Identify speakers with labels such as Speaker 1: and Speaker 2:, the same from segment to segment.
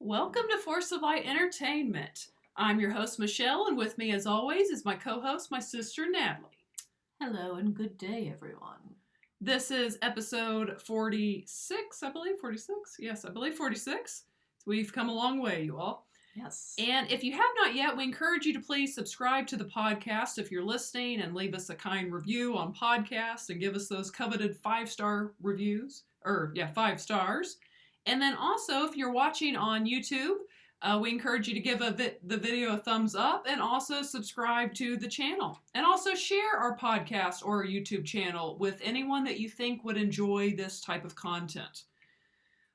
Speaker 1: Welcome to Force of Light Entertainment. I'm your host, Michelle, and with me, as always, is my co-host, my sister, Natalie.
Speaker 2: Hello and good day, everyone.
Speaker 1: This is episode 46, I believe. 46? Yes, I believe 46. We've come a long way, you all.
Speaker 2: Yes.
Speaker 1: And if you have not yet, we encourage you to please subscribe to the podcast if you're listening and leave us a kind review on podcast and give us those coveted 5-star reviews. 5 stars. And then also, if you're watching on YouTube, we encourage you to give the video a thumbs up and also subscribe to the channel. And also share our podcast or our YouTube channel with anyone that you think would enjoy this type of content.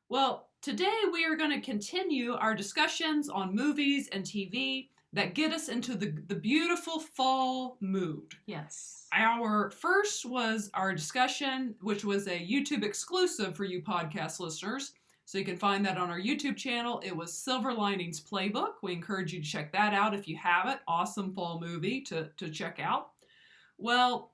Speaker 1: Well, today we are going to continue our discussions on movies and TV that get us into the beautiful fall mood.
Speaker 2: Yes.
Speaker 1: Our first was our discussion, which was a YouTube exclusive for you podcast listeners. So you can find that on our YouTube channel. It was Silver Linings Playbook. We encourage you to check that out if you haven't. Awesome fall movie to check out. Well,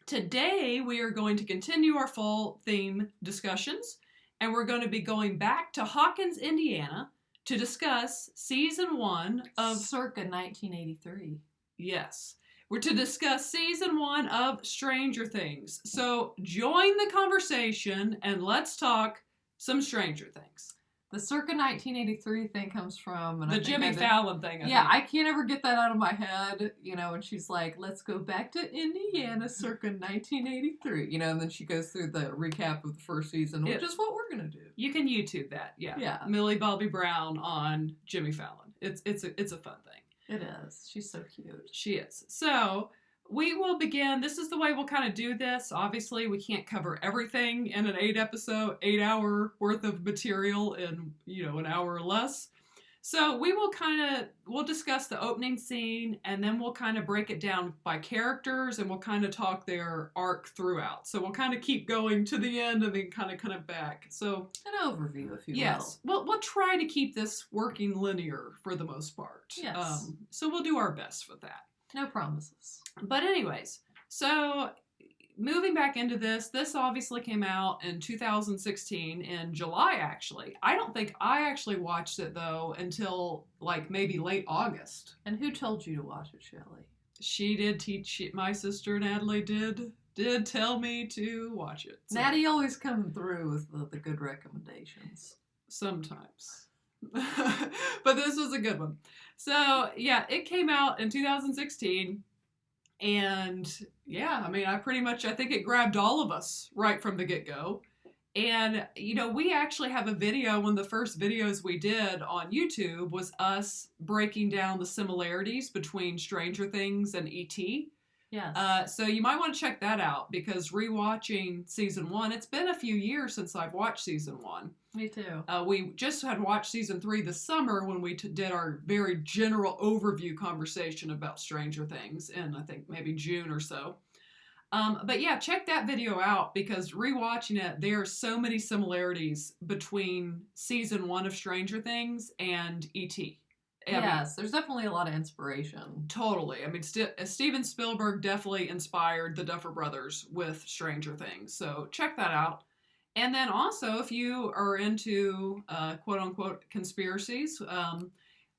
Speaker 1: today we are going to continue our fall theme discussions. And we're going to be going back to Hawkins, Indiana to discuss season 1 of...
Speaker 2: Circa 1983.
Speaker 1: Yes. We're to discuss season 1 of Stranger Things. So join the conversation and let's talk some Stranger Things.
Speaker 2: The circa 1983 thing comes from...
Speaker 1: The Jimmy Fallon thing.
Speaker 2: I can't ever get that out of my head, and she's like, let's go back to Indiana circa 1983, and then she goes through the recap of the first season, which is what we're going to do.
Speaker 1: You can YouTube that, yeah. Millie Bobby Brown on Jimmy Fallon. It's a fun thing.
Speaker 2: It is. She's so cute.
Speaker 1: She is. So... we will begin. This is the way we'll kind of do this. Obviously, we can't cover everything in an 8-hour worth of material in, an hour or less. So we'll discuss the opening scene and then we'll kind of break it down by characters and we'll kind of talk their arc throughout. So we'll kind of keep going to the end and then kind of back. So
Speaker 2: an overview, if you will.
Speaker 1: Yes. We'll try to keep this working linear for the most part.
Speaker 2: Yes.
Speaker 1: So we'll do our best with that.
Speaker 2: No promises.
Speaker 1: But anyways, so moving back into this obviously came out in 2016 in July, actually. I don't think I actually watched it, though, until maybe late August.
Speaker 2: And who told you to watch it, Shelley?
Speaker 1: She did my sister Natalie did tell me to watch it. So.
Speaker 2: Natty always comes through with the good recommendations.
Speaker 1: Sometimes. But this was a good one. So, yeah, it came out in 2016, and, I think it grabbed all of us right from the get-go. And, we actually have a video, one of the first videos we did on YouTube was us breaking down the similarities between Stranger Things and E.T.,
Speaker 2: Yes.
Speaker 1: So you might want to check that out because rewatching season 1, it's been a few years since I've watched season 1.
Speaker 2: Me too.
Speaker 1: We just had watched season 3 this summer when we did our very general overview conversation about Stranger Things in, I think, maybe June or so. But yeah, check that video out because rewatching it, there are so many similarities between season 1 of Stranger Things and E.T.
Speaker 2: Yes, there's definitely a lot of inspiration.
Speaker 1: Totally. Steven Spielberg definitely inspired the Duffer Brothers with Stranger Things. So check that out. And then also, if you are into quote-unquote conspiracies,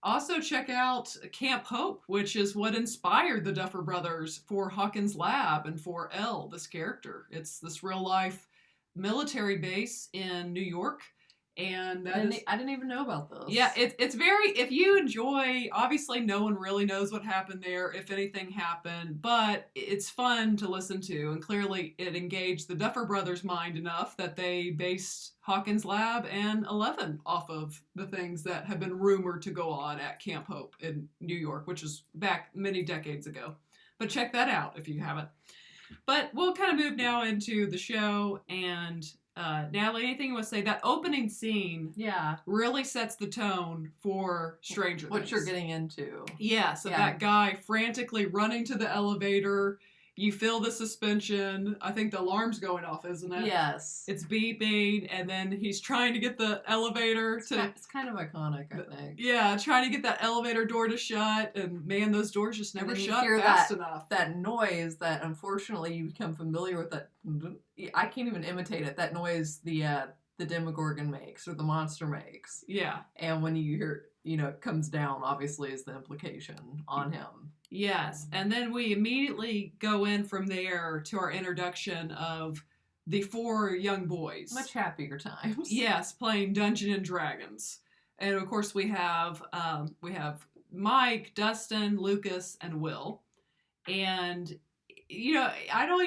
Speaker 1: also check out Camp Hope, which is what inspired the Duffer Brothers for Hawkins Lab and for Elle, this character. It's this real-life military base in New York. And
Speaker 2: I didn't even know about those.
Speaker 1: Yeah, it's very, if you enjoy, obviously no one really knows what happened there, if anything happened, but it's fun to listen to, and clearly it engaged the Duffer Brothers' mind enough that they based Hawkins Lab and 11 off of the things that have been rumored to go on at Camp Hope in New York, which is back many decades ago. But check that out if you haven't. But we'll kind of move now into the show, and Natalie, anything you want to say? That opening scene really sets the tone for Stranger Things.
Speaker 2: What you're getting into.
Speaker 1: Yeah, so that guy frantically running to the elevator. You feel the suspension. I think the alarm's going off, isn't it?
Speaker 2: Yes.
Speaker 1: It's beeping, and then he's trying to get the elevator to...
Speaker 2: It's kind of iconic, I think.
Speaker 1: Yeah, trying to get that elevator door to shut, and man, those doors just never shut fast enough.
Speaker 2: That noise that, unfortunately, you become familiar with that... I can't even imitate it. That noise, the the Demogorgon makes or the monster makes.
Speaker 1: Yeah.
Speaker 2: And when you hear, it comes down, obviously, is the implication on him.
Speaker 1: Yes. And then we immediately go in from there to our introduction of the 4 young boys.
Speaker 2: Much happier times.
Speaker 1: Yes, playing Dungeons and Dragons. And of course we have Mike, Dustin, Lucas, and Will. And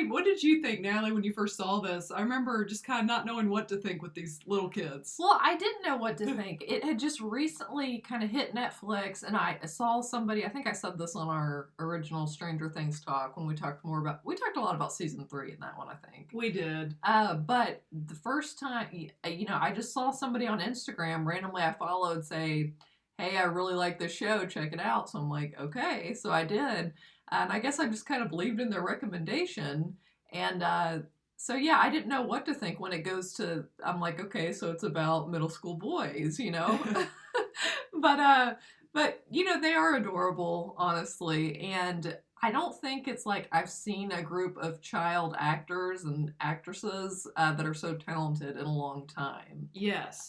Speaker 1: what did you think, Natalie, when you first saw this? I remember just kind of not knowing what to think with these little kids.
Speaker 2: Well, I didn't know what to think. It had just recently kind of hit Netflix, and I saw somebody, I think I said this on our original Stranger Things talk when we talked a lot about season 3 in that one, I think.
Speaker 1: We did.
Speaker 2: But the first time, I just saw somebody on Instagram, randomly I followed, say, hey, I really like this show, check it out. So I'm like, okay, so I did. And I guess I just kind of believed in their recommendation. And so, yeah, I didn't know what to think when it goes to, I'm like, okay, so it's about middle school boys, But, they are adorable, honestly. And I don't think it's like I've seen a group of child actors and actresses that are so talented in a long time.
Speaker 1: Yes.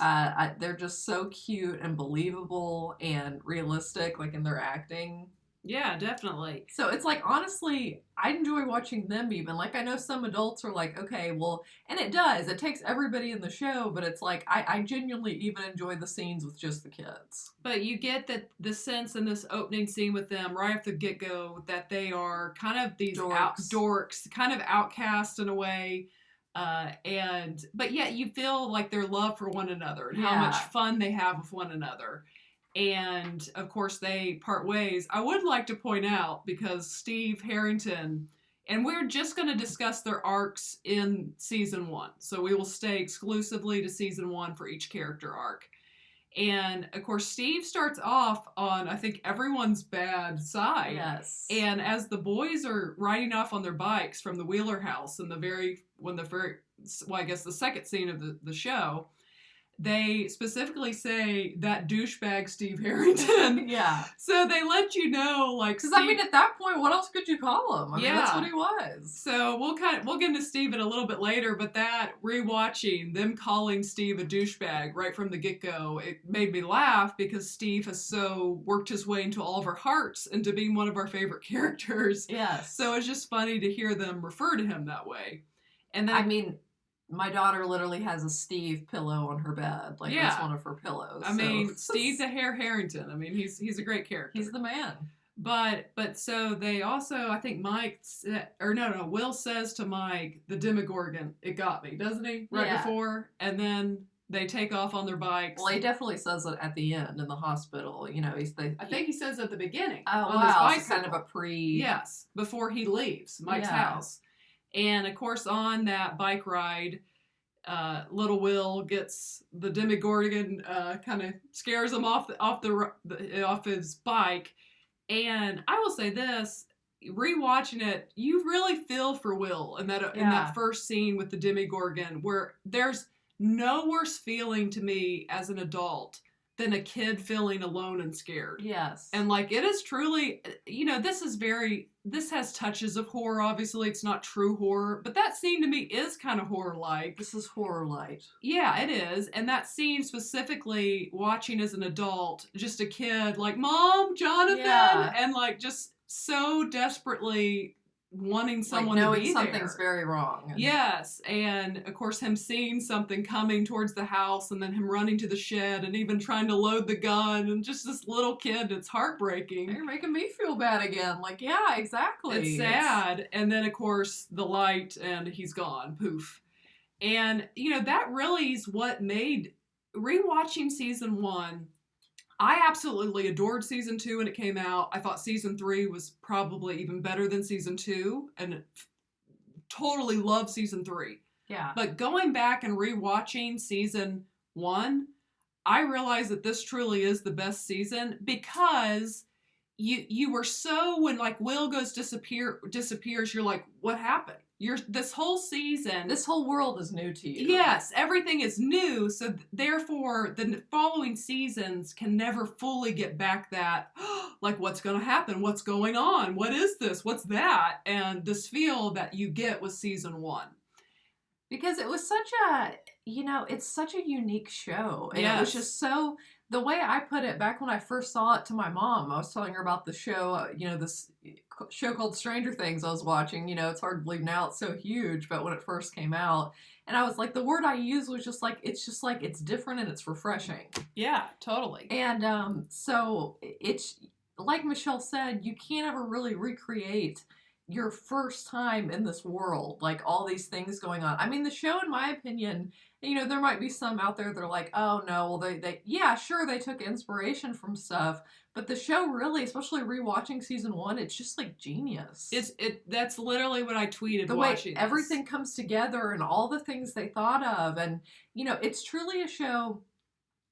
Speaker 2: They're just so cute and believable and realistic, like in their acting.
Speaker 1: Yeah, definitely.
Speaker 2: So it's like, honestly, I enjoy watching them even. Like, I know some adults are like, okay, well, and it does. It takes everybody in the show, but it's like, I genuinely even enjoy the scenes with just the kids.
Speaker 1: But you get the sense in this opening scene with them right off the get-go that they are kind of these dorks, kind of outcast in a way. But yet you feel like their love for one another and how much fun they have with one another. And, of course, they part ways. I would like to point out, because Steve Harrington, and we're just going to discuss their arcs in Season 1. So we will stay exclusively to Season 1 for each character arc. And, of course, Steve starts off on, I think, everyone's bad side.
Speaker 2: Yes.
Speaker 1: And as the boys are riding off on their bikes from the Wheeler house in the second scene of the show, they specifically say that douchebag Steve Harrington.
Speaker 2: Yeah.
Speaker 1: So they let you know, like,
Speaker 2: because at that point, what else could you call him? I mean, that's what he was.
Speaker 1: So we'll get into Steve in a little bit later, but that rewatching them calling Steve a douchebag right from the get-go, it made me laugh because Steve has so worked his way into all of our hearts into being one of our favorite characters.
Speaker 2: Yes.
Speaker 1: So it's just funny to hear them refer to him that way. And then,
Speaker 2: my daughter literally has a Steve pillow on her bed. Like, that's one of her pillows.
Speaker 1: Steve the Hair Harrington. He's a great character.
Speaker 2: He's the man.
Speaker 1: But so they also, I think Will says to Mike, the Demogorgon, it got me, doesn't he? Right before? And then they take off on their bikes.
Speaker 2: Well, he definitely says it at the end in the hospital.
Speaker 1: I think he says it at the beginning.
Speaker 2: Oh, wow. It's kind of a
Speaker 1: Yes, before he leaves Mike's house. And, of course, on that bike ride, little Will gets the Demogorgon, kind of scares him off his bike. And I will say this, rewatching it, you really feel for Will in that first scene with the Demogorgon, where there's no worse feeling to me as an adult than a kid feeling alone and scared.
Speaker 2: Yes.
Speaker 1: And it is truly, this has touches of horror, obviously. It's not true horror, but that scene to me is kind of horror-like.
Speaker 2: This is horror-like.
Speaker 1: Yeah, it is. And that scene specifically, watching as an adult, just a kid, like, Mom, Jonathan, and just so desperately wanting someone to be there.
Speaker 2: Knowing something's very wrong.
Speaker 1: Yes, and of course him seeing something coming towards the house and then him running to the shed and even trying to load the gun and just this little kid, it's heartbreaking.
Speaker 2: You're making me feel bad again. Yeah, exactly.
Speaker 1: It's sad. And then of course the light and he's gone. Poof. And that really is what made rewatching season 1. I absolutely adored season 2 when it came out. I thought season 3 was probably even better than season 2 and totally loved season 3.
Speaker 2: Yeah.
Speaker 1: But going back and rewatching season 1, I realized that this truly is the best season because you were so, when Will disappears, you're like, what happened? This whole season,
Speaker 2: this whole world is new to you.
Speaker 1: Yes, everything is new, so therefore the following seasons can never fully get back that, what's going to happen? What's going on? What is this? What's that? And this feel that you get with season 1.
Speaker 2: Because it was such it's such a unique show. And it was
Speaker 1: Yes.
Speaker 2: just so, the way I put it back when I first saw it to my mom, I was telling her about the show, this show called Stranger Things I was watching. It's hard to believe now it's so huge, but when it first came out, and I was like, the word I used was just like, it's different and it's refreshing.
Speaker 1: Yeah, totally.
Speaker 2: And so it's, like Michelle said, you can't ever really recreate your first time in this world, like all these things going on. I mean, the show, in my opinion, there might be some out there that are like, oh no, well yeah, sure, they took inspiration from stuff, but the show really, especially rewatching season 1, it's just like genius.
Speaker 1: That's literally what I tweeted.
Speaker 2: The way everything comes together and all the things they thought of, and it's truly a show.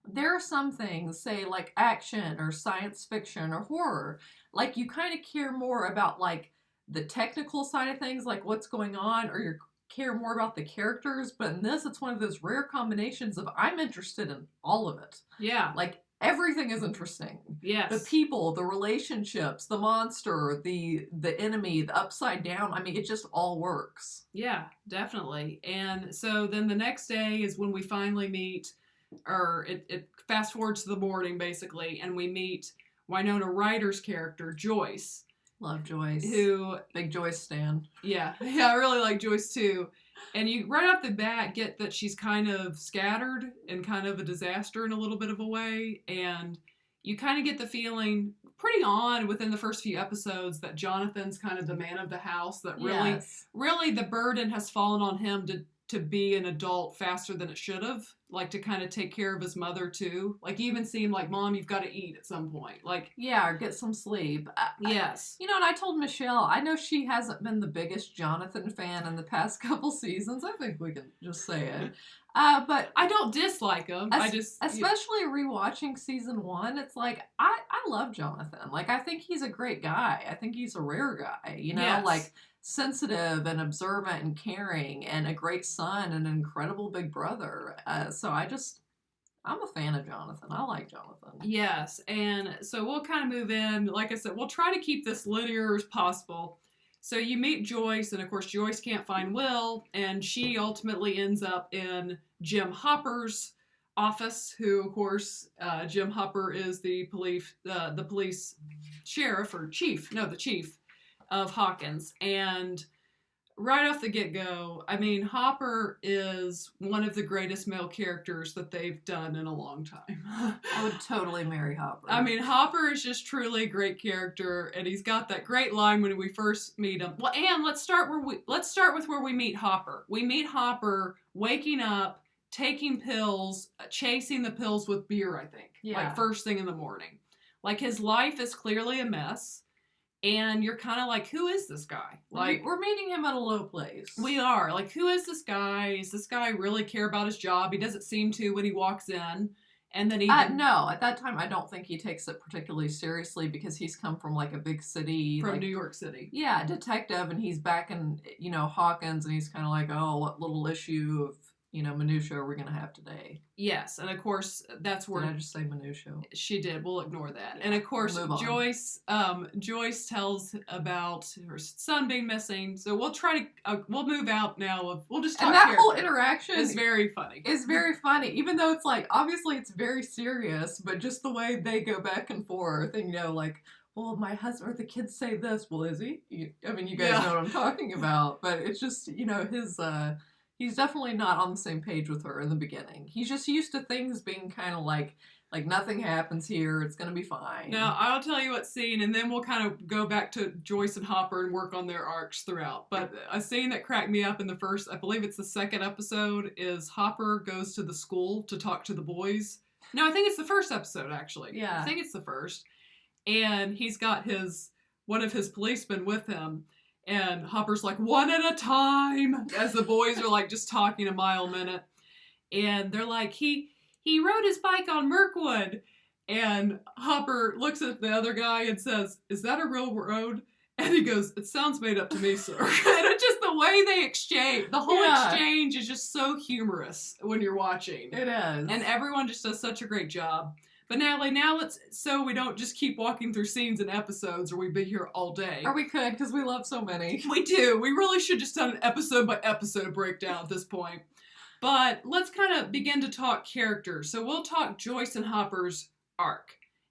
Speaker 2: There are some things, say like action or science fiction or horror, like you kind of care more about like the technical side of things, like what's going on, or you care more about the characters. But in this, it's one of those rare combinations of I'm interested in all of it.
Speaker 1: Yeah.
Speaker 2: Like everything is interesting.
Speaker 1: Yes.
Speaker 2: The people, the relationships, the monster, the enemy, the upside down. I mean, it just all works.
Speaker 1: Yeah, definitely. And so then the next day is when we finally meet, or it fast forwards to the morning basically, and we meet Winona Ryder's character, Joyce.
Speaker 2: Love Joyce.
Speaker 1: Who,
Speaker 2: big Joyce stan.
Speaker 1: Yeah, I really like Joyce too. And you right off the bat get that she's kind of scattered and kind of a disaster in a little bit of a way. And you kind of get the feeling pretty on within the first few episodes that Jonathan's kind of the man of the house, that really the burden has fallen on him to be an adult faster than it should have, like to kind of take care of his mother too. Like even seemed like, Mom, you've got to eat at some point. Like,
Speaker 2: yeah, or get some sleep.
Speaker 1: Yes.
Speaker 2: And I told Michelle, I know she hasn't been the biggest Jonathan fan in the past couple seasons. I think we can just say it. But
Speaker 1: I don't dislike him.
Speaker 2: Especially rewatching season 1, it's like, I love Jonathan. Like, I think he's a great guy. I think he's a rare guy,
Speaker 1: Yes.
Speaker 2: like sensitive and observant and caring and a great son and an incredible big brother. So I'm a fan of Jonathan. I like Jonathan.
Speaker 1: Yes. And so we'll kind of move in. Like I said, we'll try to keep this linear as possible. So you meet Joyce, and of course Joyce can't find Will, and she ultimately ends up in Jim Hopper's office, who of course, Jim Hopper is the police sheriff or chief, no, the chief of Hawkins. And right off the get-go, I mean, Hopper is one of the greatest male characters that they've done in a long time.
Speaker 2: I would totally marry Hopper.
Speaker 1: I mean, Hopper is just truly a great character, and he's got that great line when we first meet him. Well, and let's start with where we meet Hopper. We meet Hopper waking up, taking pills, chasing the pills with beer, I think.
Speaker 2: Yeah.
Speaker 1: Like first thing in the morning. Like his life is clearly a mess. And you're kind of like, who is this guy? Like,
Speaker 2: we're meeting him at a low place.
Speaker 1: We are. Like, who is this guy? Does this guy really care about his job? He doesn't seem to when he walks in. And then
Speaker 2: no, at that time, I don't think he takes it particularly seriously because he's come from like a big city.
Speaker 1: From New York City.
Speaker 2: Yeah, detective, and he's back in, Hawkins, and he's kind of like, oh, what little issue of, minutia are we going to have today?
Speaker 1: Yes, and of course, that's where...
Speaker 2: Did I just say minutia?
Speaker 1: She did. We'll ignore that. And of course, Joyce tells about her son being missing. So we'll try to... we'll move out now. We'll just talk.
Speaker 2: And that whole interaction
Speaker 1: is very funny.
Speaker 2: It's very funny. Even though it's like, obviously it's very serious, but just the way they go back and forth and, like... Well, my husband or the kids say this. Well, is he? You guys know what I'm talking about. But it's just, his... He's definitely not on the same page with her in the beginning. He's just used to things being kind of like nothing happens here, it's going to be fine.
Speaker 1: Now, I'll tell you what scene, and then we'll kind of go back to Joyce and Hopper and work on their arcs throughout. But a scene that cracked me up in the first, I believe it's the second episode, is Hopper goes to the school to talk to the boys. No, I think it's the first episode, actually.
Speaker 2: Yeah.
Speaker 1: I think it's the first. And he's got one of his policemen with him. And Hopper's like, one at a time, as the boys are like just talking a mile a minute. And they're like, he rode his bike on Mirkwood. And Hopper looks at the other guy and says, is that a real road? And he goes, it sounds made up to me, sir. And it's just the way they exchange. The whole exchange is just so humorous when you're watching.
Speaker 2: It is.
Speaker 1: And everyone just does such a great job. But Natalie, so we don't just keep walking through scenes and episodes, or we'd be here all day.
Speaker 2: Or we could, because we love so many.
Speaker 1: We do. We really should just done an episode by episode breakdown at this point. But let's kind of begin to talk characters. So we'll talk Joyce and Hopper's arc.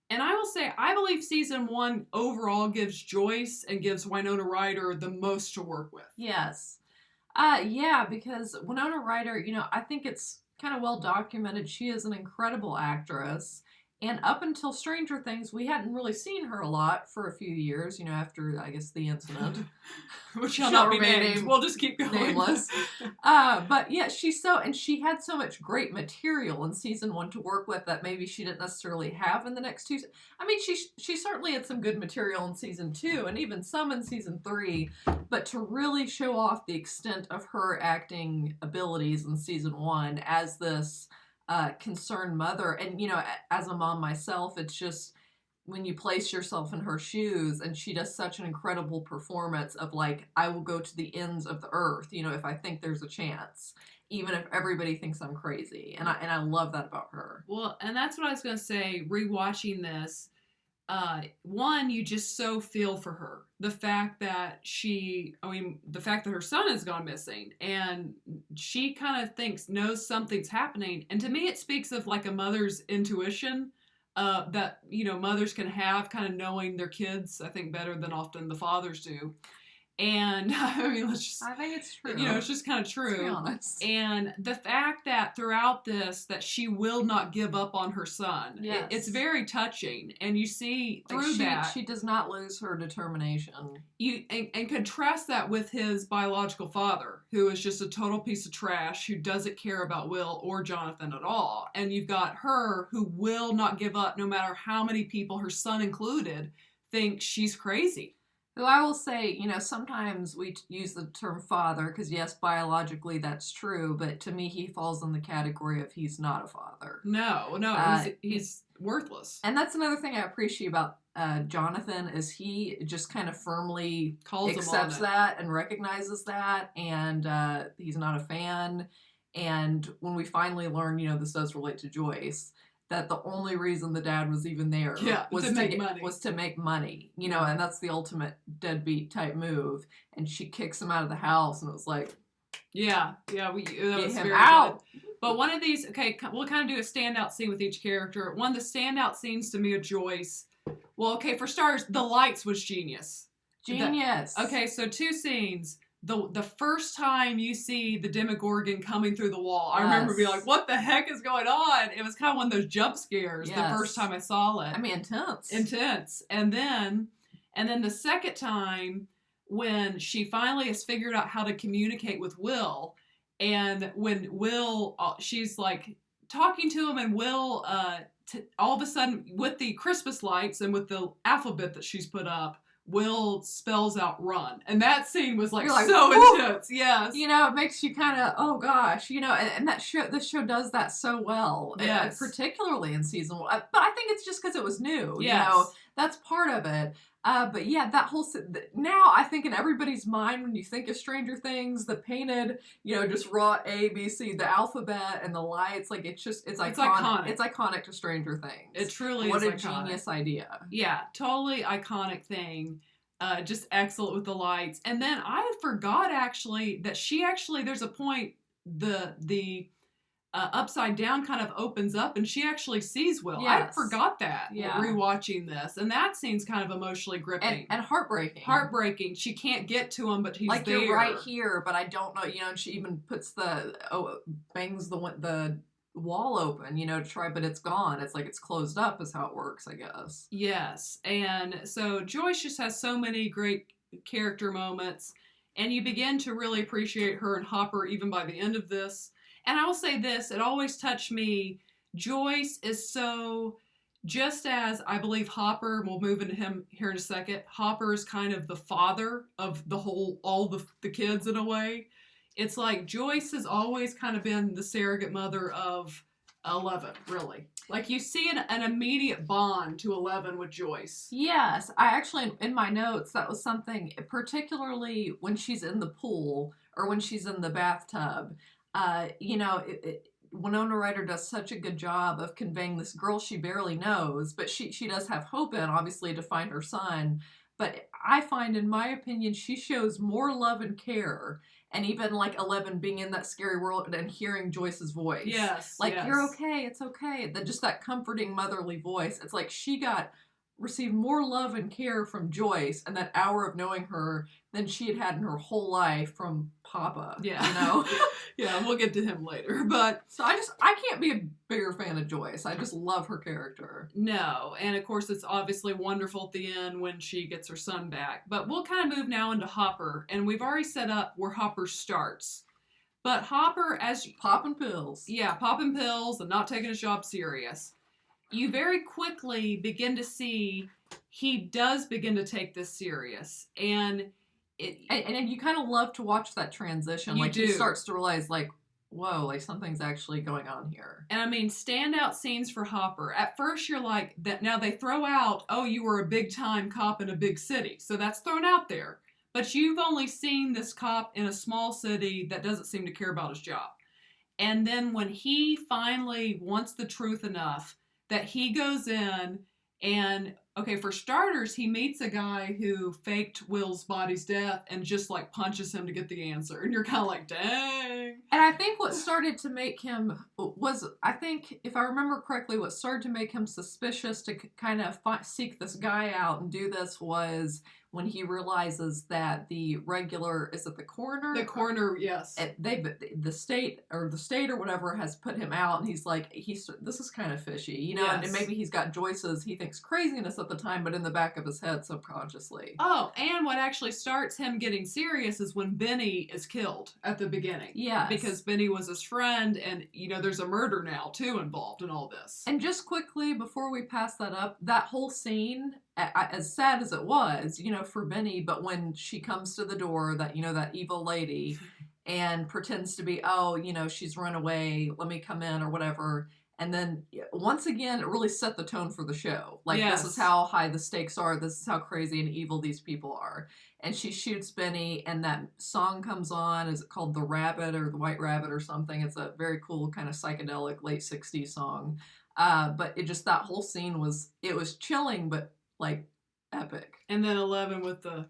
Speaker 1: And I will say, I believe season 1 overall gives Joyce and gives Winona Ryder the most to work with.
Speaker 2: Yes. Yeah, because Winona Ryder, you know, I think it's kind of well documented. She is an incredible actress. And up until Stranger Things, we hadn't really seen her a lot for a few years, you know, after, I guess, the incident.
Speaker 1: Which shall not be named. We'll just keep going.
Speaker 2: Nameless. But yeah, and she had so much great material in season 1 to work with that maybe she didn't necessarily have in the next 2. I mean, she certainly had some good material in season 2 and even some in season 3, but to really show off the extent of her acting abilities in season 1 as this concerned mother, and you know, as a mom myself, it's just when you place yourself in her shoes, and she does such an incredible performance of like, I will go to the ends of the earth, you know, if I think there's a chance, even if everybody thinks I'm crazy, and I love that about her.
Speaker 1: Well, and that's what I was going to say, rewatching this, one, you just so feel for her. The fact that the fact that her son has gone missing, and she kind of knows something's happening. And to me, it speaks of like a mother's intuition, that, you know, mothers can have, kind of knowing their kids, I think, better than often the fathers do. And I mean,
Speaker 2: I think it's true.
Speaker 1: You know, it's just kind of true.
Speaker 2: Let's be honest.
Speaker 1: And the fact that throughout this, that she will not give up on her son.
Speaker 2: Yes.
Speaker 1: It's very touching. And you see through that.
Speaker 2: She does not lose her determination.
Speaker 1: And contrast that with his biological father, who is just a total piece of trash, who doesn't care about Will or Jonathan at all. And you've got her, who will not give up no matter how many people, her son included, think she's crazy.
Speaker 2: Though I will say, you know, sometimes we use the term father, because yes, biologically that's true, but to me he falls in the category of he's not a father.
Speaker 1: No, he's worthless.
Speaker 2: And that's another thing I appreciate about Jonathan, is he just kind of firmly accepts that and recognizes that, and he's not a fan. And when we finally learn, you know, this does relate to Joyce, that the only reason the dad was even there was to make money, you know, and that's the ultimate deadbeat type move. And she kicks him out of the house, and it was like,
Speaker 1: that was
Speaker 2: him
Speaker 1: very
Speaker 2: out.
Speaker 1: Good. But one of these, okay, we'll kind of do a standout scene with each character. One of the standout scenes to me of Joyce, well, okay, for starters, the lights was genius. Okay, so 2 scenes. The first time you see the Demogorgon coming through the wall, I remember being like, what the heck is going on? It was kind of one of those jump scares the first time I saw it.
Speaker 2: I mean, intense.
Speaker 1: And then the second time, when she finally has figured out how to communicate with Will, and when Will, she's like talking to him, and Will, all of a sudden, with the Christmas lights and with the alphabet that she's put up, Will spells out run. And that scene was like so
Speaker 2: whoa!
Speaker 1: Intense. Yes.
Speaker 2: You know, it makes you kind of, oh gosh, you know, and this show does that so well.
Speaker 1: Yes.
Speaker 2: Particularly in season 1. But I think it's just because it was new.
Speaker 1: Yes.
Speaker 2: You know, that's part of it. But yeah, that whole, now I think in everybody's mind, when you think of Stranger Things, the painted, you know, just raw A, B, C, the alphabet and the lights, like it's iconic. It's iconic to Stranger Things.
Speaker 1: It truly
Speaker 2: is. What a
Speaker 1: iconic.
Speaker 2: Genius idea.
Speaker 1: Yeah, totally iconic thing. Just excellent with the lights. And then I forgot actually that there's a point, the upside down kind of opens up, and she actually sees Will.
Speaker 2: Yes.
Speaker 1: I forgot that rewatching this, and that scene's kind of emotionally gripping
Speaker 2: and
Speaker 1: heartbreaking. She can't get to him, but he's
Speaker 2: like,
Speaker 1: there.
Speaker 2: You're right here, but I don't know, you know. And she even puts bangs the wall open, you know, to try, but it's gone. It's like it's closed up is how it works, I guess.
Speaker 1: Yes. And so Joyce just has so many great character moments, and you begin to really appreciate her and Hopper even by the end of this. And I will say this, it always touched me. Joyce is so, just as I believe Hopper, we'll move into him here in a second, Hopper is kind of the father of all the kids in a way. It's like Joyce has always kind of been the surrogate mother of 11, really. Like, you see an immediate bond to 11 with Joyce.
Speaker 2: Yes, I actually, in my notes, that was something, particularly when she's in the pool or when she's in the bathtub. You know, Winona Ryder does such a good job of conveying this girl she barely knows, but she does have hope in, obviously, to find her son. But I find, in my opinion, she shows more love and care And even like 11 being in that scary world and hearing Joyce's voice.
Speaker 1: Yes.
Speaker 2: Like,
Speaker 1: yes.
Speaker 2: you're okay, it's okay. Just that comforting motherly voice. It's like she received more love and care from Joyce and that hour of knowing her than she had in her whole life from Papa.
Speaker 1: Yeah.
Speaker 2: You know?
Speaker 1: Yeah, we'll get to him later. But
Speaker 2: so I can't be a bigger fan of Joyce. I just love her character.
Speaker 1: No. And of course it's obviously wonderful at the end when she gets her son back. But we'll kind of move now into Hopper. And we've already set up where Hopper starts. But Hopper, as
Speaker 2: popping pills.
Speaker 1: Yeah, popping pills and not taking his job serious. You very quickly begin to see he does begin to take this serious. And
Speaker 2: you kind of love to watch that transition.
Speaker 1: You
Speaker 2: like
Speaker 1: do.
Speaker 2: He starts to realize, like, whoa, like something's actually going on here.
Speaker 1: And I mean, standout scenes for Hopper. At first you're like, that. Now they throw out, oh, you were a big time cop in a big city. So that's thrown out there. But you've only seen this cop in a small city that doesn't seem to care about his job. And then when he finally wants the truth enough that he goes in and, okay, for starters, he meets a guy who faked Will's body's death and just like punches him to get the answer. And you're kind of like, dang.
Speaker 2: And I think what started to make him if I remember correctly, what started to make him suspicious to kind of seek this guy out and do this was when he realizes that the regular, is it the coroner?
Speaker 1: The coroner, yes.
Speaker 2: The state or whatever has put him out, and he's like, this is kind of fishy, you know,
Speaker 1: Yes.
Speaker 2: and maybe he's got Joyce's, he thinks craziness at the time, but in the back of his head subconsciously.
Speaker 1: Oh, and what actually starts him getting serious is when Benny is killed at the beginning.
Speaker 2: Yes.
Speaker 1: Because Benny was his friend, and, you know, there's a murder now, too, involved in all this.
Speaker 2: And just quickly, before we pass that up, that whole scene, as sad as it was, you know, for Benny, but when she comes to the door, that, you know, that evil lady, and pretends to be, oh, you know, she's run away, let me come in, or whatever. And then, once again, it really set the tone for the show. Like,
Speaker 1: Yes.
Speaker 2: This is how high the stakes are, this is how crazy and evil these people are. And she shoots Benny, and that song comes on. Is it called The Rabbit or The White Rabbit or something? It's a very cool kind of psychedelic late 60s song. But that whole scene was chilling, but like epic.
Speaker 1: And then 11 with the...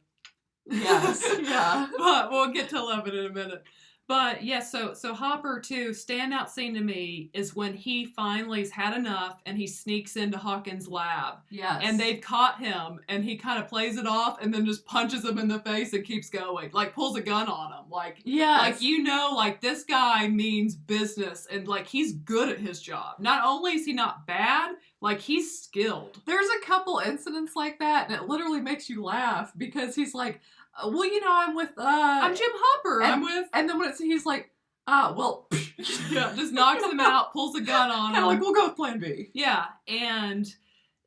Speaker 2: Yes, yeah.
Speaker 1: But we'll get to 11 in a minute. But yeah, so Hopper too, standout scene to me is when he finally's had enough and he sneaks into Hawkins' lab.
Speaker 2: Yes.
Speaker 1: And they've caught him and he kind of plays it off and then just punches him in the face and keeps going. Like pulls a gun on him. Like,
Speaker 2: yes.
Speaker 1: Like, you know, like this guy means business and like he's good at his job. Not only is he not bad, like he's skilled.
Speaker 2: There's a couple incidents like that and it literally makes you laugh because he's like, well, you know, I'm
Speaker 1: Jim Hopper.
Speaker 2: And then when he's like, well,
Speaker 1: yeah, just knocks him out, pulls a gun on him.
Speaker 2: Kind of like, we'll go with plan B.
Speaker 1: Yeah, and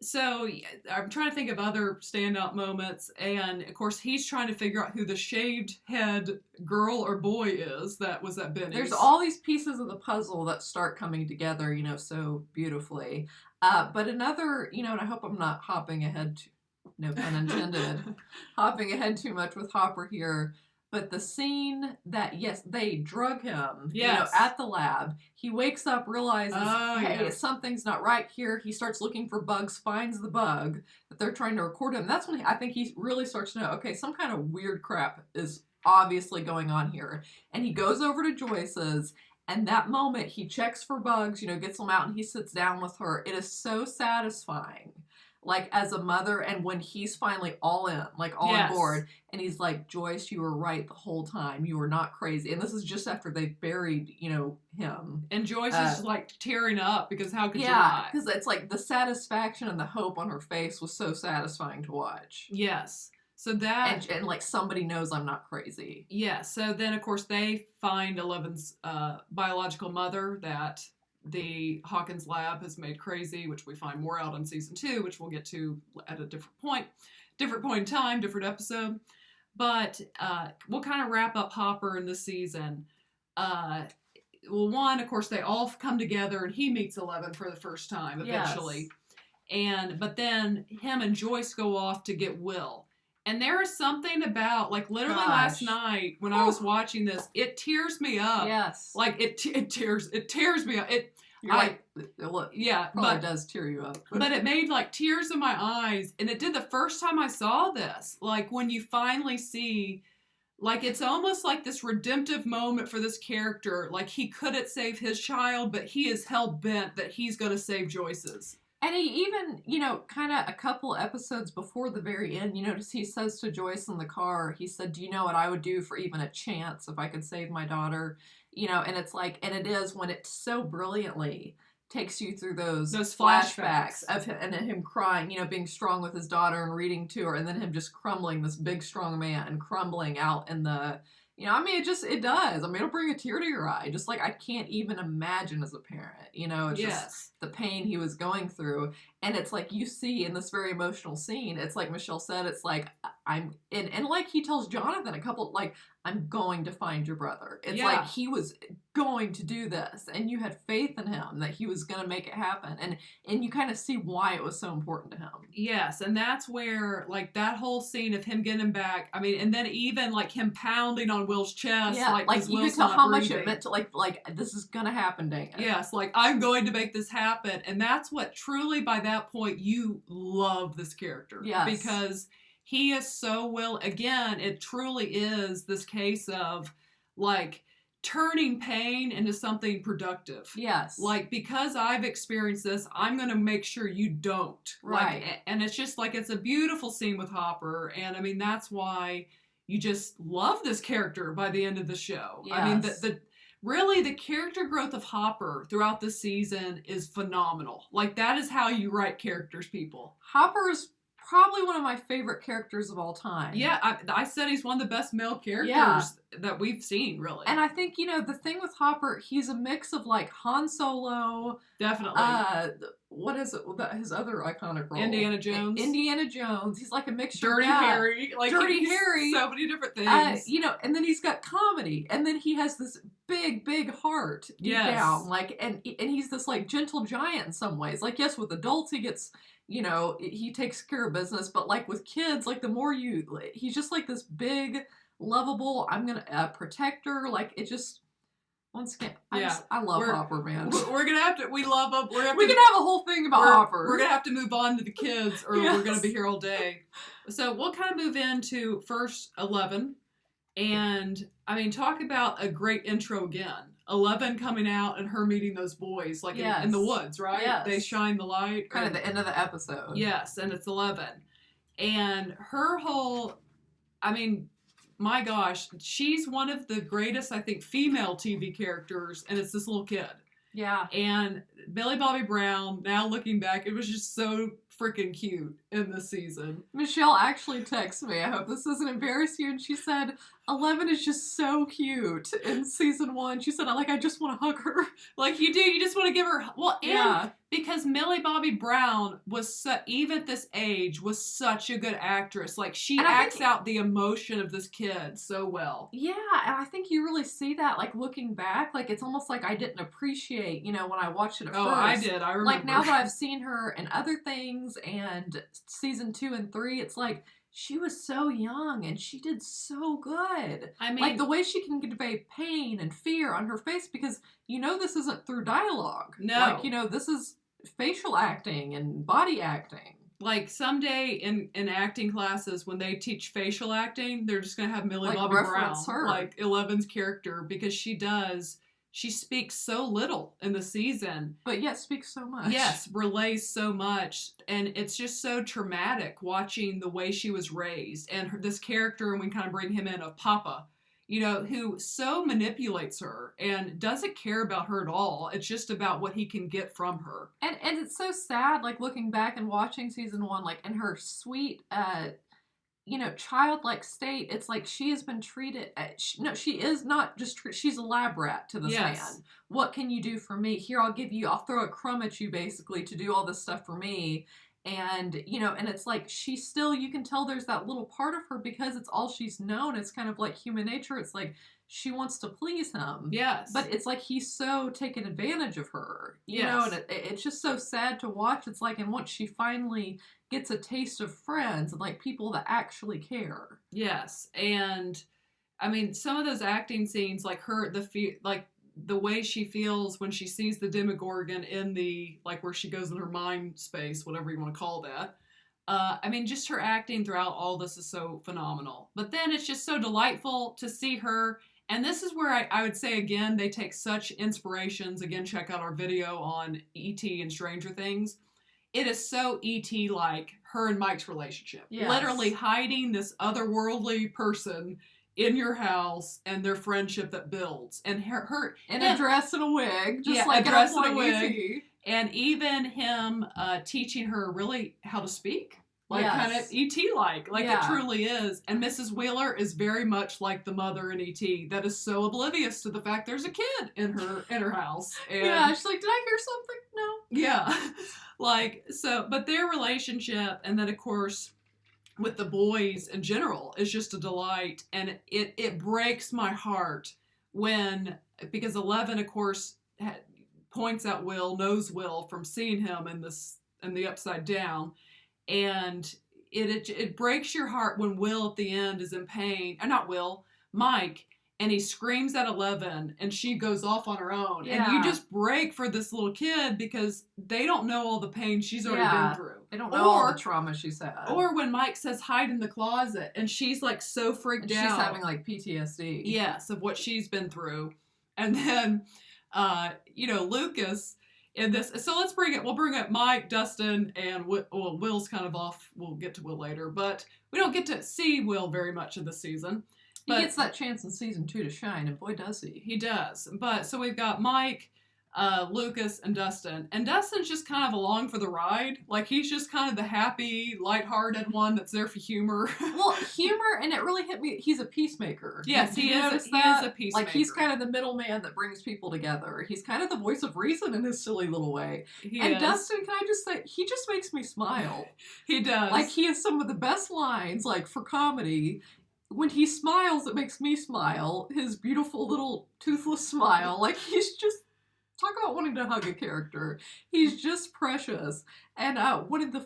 Speaker 1: so I'm trying to think of other standout moments, and of course he's trying to figure out who the shaved head girl or boy is that was at Benny's.
Speaker 2: There's all these pieces of the puzzle that start coming together, you know, so beautifully. But another, you know, and I hope I'm not hopping ahead no pun intended, hopping ahead too much with Hopper here, but the scene that, yes, they drug him,
Speaker 1: yes.
Speaker 2: You know, at the lab. He wakes up, realizes, hey,
Speaker 1: yes.
Speaker 2: something's not right here. He starts looking for bugs, finds the bug that they're trying to record him. That's when I think he really starts to know, okay, some kind of weird crap is obviously going on here. And he goes over to Joyce's, and that moment he checks for bugs, you know, gets them out, and he sits down with her. It is so satisfying. Like, as a mother, and when he's finally all in, like, all
Speaker 1: yes.
Speaker 2: on board, and he's like, Joyce, you were right the whole time. You were not crazy. And this is just after they've buried, you know, him.
Speaker 1: And Joyce is just, like, tearing up, because how could you
Speaker 2: not?
Speaker 1: not?
Speaker 2: Because it's like, the satisfaction and the hope on her face was so satisfying to watch.
Speaker 1: Yes. So that...
Speaker 2: And like, somebody knows I'm not crazy.
Speaker 1: Yeah, so then, of course, they find 11's biological mother that... the Hawkins lab has made crazy, which we find more out in season 2, which we'll get to at a different point in time, different episode. But we'll kind of wrap up Hopper in this season. Well, one, of course, they all come together and he meets 11 for the first time eventually. Yes. But then him and Joyce go off to get Will. And there is something about, like, literally last night when I was watching this, it tears me up.
Speaker 2: Yes.
Speaker 1: Like, it tears me up.
Speaker 2: Look,
Speaker 1: yeah,
Speaker 2: probably does tear you up.
Speaker 1: But it made, like, tears in my eyes. And it did the first time I saw this. Like, when you finally see Like, it's almost like this redemptive moment for this character. Like, he couldn't save his child, but he is hell-bent that he's going to save Joyce's.
Speaker 2: And he even, you know, kind of a couple episodes before the very end, you notice he says to Joyce in the car, he said, do you know what I would do for even a chance if I could save my daughter? You know, and it's like, and it is when it so brilliantly takes you through those flashbacks of him, and him crying, you know, being strong with his daughter and reading to her, and then him just crumbling, this big strong man, and crumbling out in the, you know, I mean, it does. I mean, it'll bring a tear to your eye. Just like, I can't even imagine as a parent, you know, it's just the pain he was going through. And it's like, you see in this very emotional scene, it's like Michelle said, it's like, and like he tells Jonathan a couple, like, I'm going to find your brother. It's like he was going to do this, and you had faith in him that he was going to make it happen. And you kind of see why it was so important to him.
Speaker 1: Yes, and that's where, like, that whole scene of him getting him back, I mean, and then even, like, him pounding on Will's chest.
Speaker 2: Yeah, like you could tell how much it meant to, like, this is going to happen, dang it.
Speaker 1: Yes, like, I'm going to make this happen. And that's what truly, by that point, you love this character.
Speaker 2: Yes.
Speaker 1: Because he is so well, again, it truly is this case of, like, turning pain into something productive.
Speaker 2: Yes.
Speaker 1: Like, because I've experienced this, I'm going to make sure you don't.
Speaker 2: Right.
Speaker 1: Like, and it's just like, it's a beautiful scene with Hopper. And I mean, that's why you just love this character by the end of the show.
Speaker 2: Yes.
Speaker 1: I mean, really, the character growth of Hopper throughout the season is phenomenal. Like, that is how you write characters, people.
Speaker 2: Hopper's probably one of my favorite characters of all time.
Speaker 1: Yeah, I said he's one of the best male characters that we've seen, really.
Speaker 2: And I think, you know, the thing with Hopper, he's a mix of, like, Han Solo.
Speaker 1: Definitely.
Speaker 2: What is it? His other iconic role?
Speaker 1: Indiana Jones.
Speaker 2: Indiana Jones. He's like a mixture
Speaker 1: Dirty
Speaker 2: of that.
Speaker 1: Harry. Like,
Speaker 2: Dirty Harry.
Speaker 1: So many different things.
Speaker 2: You know, and then he's got comedy. And then he has this big, big heart deep down. Like, and he's this, like, gentle giant in some ways. Like, yes, with adults, he gets... You know, he takes care of business, but like with kids, like the more he's just like this big, lovable, I'm gonna protector. Like it just, once again, I love Hopper, man.
Speaker 1: We're gonna have to, we love him.
Speaker 2: We can have a whole thing about Hopper.
Speaker 1: We're gonna have to move on to the kids, or we're gonna be here all day. So we'll kind of move into first 11, and I mean, talk about a great intro again. 11 coming out and her meeting those boys, like in the woods, right?
Speaker 2: Yes.
Speaker 1: They shine the light.
Speaker 2: Kind of the end of the episode.
Speaker 1: Yes, and it's 11. And her whole, I mean, my gosh, she's one of the greatest, I think, female TV characters, and it's this little kid.
Speaker 2: Yeah.
Speaker 1: And Millie Bobby Brown, now looking back, it was just so freaking cute in this season.
Speaker 2: Michelle actually texted me, I hope this doesn't embarrass you, and she said, 11 is just so cute in season 1. She said, I just want to hug her.
Speaker 1: Like, you do, you just want to give her, well, and because Millie Bobby Brown was, even at this age, was such a good actress. Like, she acts out the emotion of this kid so well.
Speaker 2: Yeah, and I think you really see that, like, looking back, like, it's almost like I didn't appreciate, you know, when I watched it at first.
Speaker 1: Oh, I did, I remember.
Speaker 2: Like, now that I've seen her in other things, and season 2 and 3, it's like, she was so young, and she did so good. I mean... Like, the way she can convey pain and fear on her face, because, you know, this isn't through dialogue.
Speaker 1: No.
Speaker 2: Like, you know, this is facial acting and body acting.
Speaker 1: Like, someday in acting classes, when they teach facial acting, they're just going to have Millie Bobby Brown,
Speaker 2: her.
Speaker 1: like, 11's character, because she speaks so little in the season.
Speaker 2: But yet speaks so much.
Speaker 1: Yes, relays so much. And it's just so traumatic watching the way she was raised. And this character, and we kind of bring him in, of Papa, you know, who so manipulates her and doesn't care about her at all. It's just about what he can get from her.
Speaker 2: And it's so sad, like, looking back and watching season 1, like, in her sweet, you know, childlike state, it's like she has been treated, she is not just, she's a lab rat to this man. What can you do for me? Here, I'll throw a crumb at you, basically, to do all this stuff for me. And, you know, and it's like, she still, you can tell there's that little part of her, because it's all she's known. It's kind of like human nature. It's like, she wants to please him.
Speaker 1: Yes.
Speaker 2: But it's like, he's so taken advantage of her. You know, and it's just so sad to watch. It's like, and once she finally gets a taste of friends and, like, people that actually care.
Speaker 1: Yes. And, I mean, some of those acting scenes, like the way she feels when she sees the Demogorgon in the, like, where she goes in her mind space, whatever you want to call that. I mean, just her acting throughout all this is so phenomenal. But then it's just so delightful to see her. And this is where I would say, again, they take such inspirations. Again, check out our video on E.T. and Stranger Things. It is so E.T.-like, her and Mike's relationship.
Speaker 2: Yes.
Speaker 1: Literally hiding this otherworldly person in your house and their friendship that builds. And her
Speaker 2: in a dress and a wig, just
Speaker 1: yeah,
Speaker 2: like
Speaker 1: a dress and a
Speaker 2: wig.
Speaker 1: wig. And even him teaching her really how to speak. Like,
Speaker 2: yes.
Speaker 1: kind of E.T.-like. Like,
Speaker 2: yeah.
Speaker 1: it truly is. And Mrs. Wheeler is very much like the mother in E.T. that is so oblivious to the fact there's a kid in her house. And
Speaker 2: yeah, she's like, did I hear something? No.
Speaker 1: Yeah. Like, so, but their relationship, and then, of course, with the boys in general, is just a delight. And it breaks my heart when, because 11, of course, points out knows Will from seeing him in the Upside Down. And it breaks your heart when Will at the end is in pain. Not Will, Mike. And he screams at 11 and she goes off on her own.
Speaker 2: Yeah.
Speaker 1: And you just break for this little kid because they don't know all the pain she's already been through.
Speaker 2: They don't know all the trauma she's had.
Speaker 1: Or when Mike says hide in the closet and she's like so freaked out.
Speaker 2: She's having like PTSD.
Speaker 1: Yes, of what she's been through. And then, Lucas in this. So we'll bring up Mike, Dustin, and Will's kind of off. We'll get to Will later. But we don't get to see Will very much in this season.
Speaker 2: He gets that chance in season 2 to shine, and boy does he.
Speaker 1: He does. But so we've got Mike, Lucas, and Dustin. And Dustin's just kind of along for the ride. Like, he's just kind of the happy, lighthearted one that's there for humor.
Speaker 2: Well, humor, and it really hit me. He's a peacemaker.
Speaker 1: Yes, he is a peacemaker.
Speaker 2: Like, he's kind of the middleman that brings people together. He's kind of the voice of reason in his silly little way.
Speaker 1: He
Speaker 2: and
Speaker 1: is.
Speaker 2: Dustin, can I just say, he just makes me smile.
Speaker 1: He does.
Speaker 2: Like, he has some of the best lines, like, for comedy. When he smiles, it makes me smile. His beautiful little toothless smile. Like, he's just, talk about wanting to hug a character. He's just precious. And one of the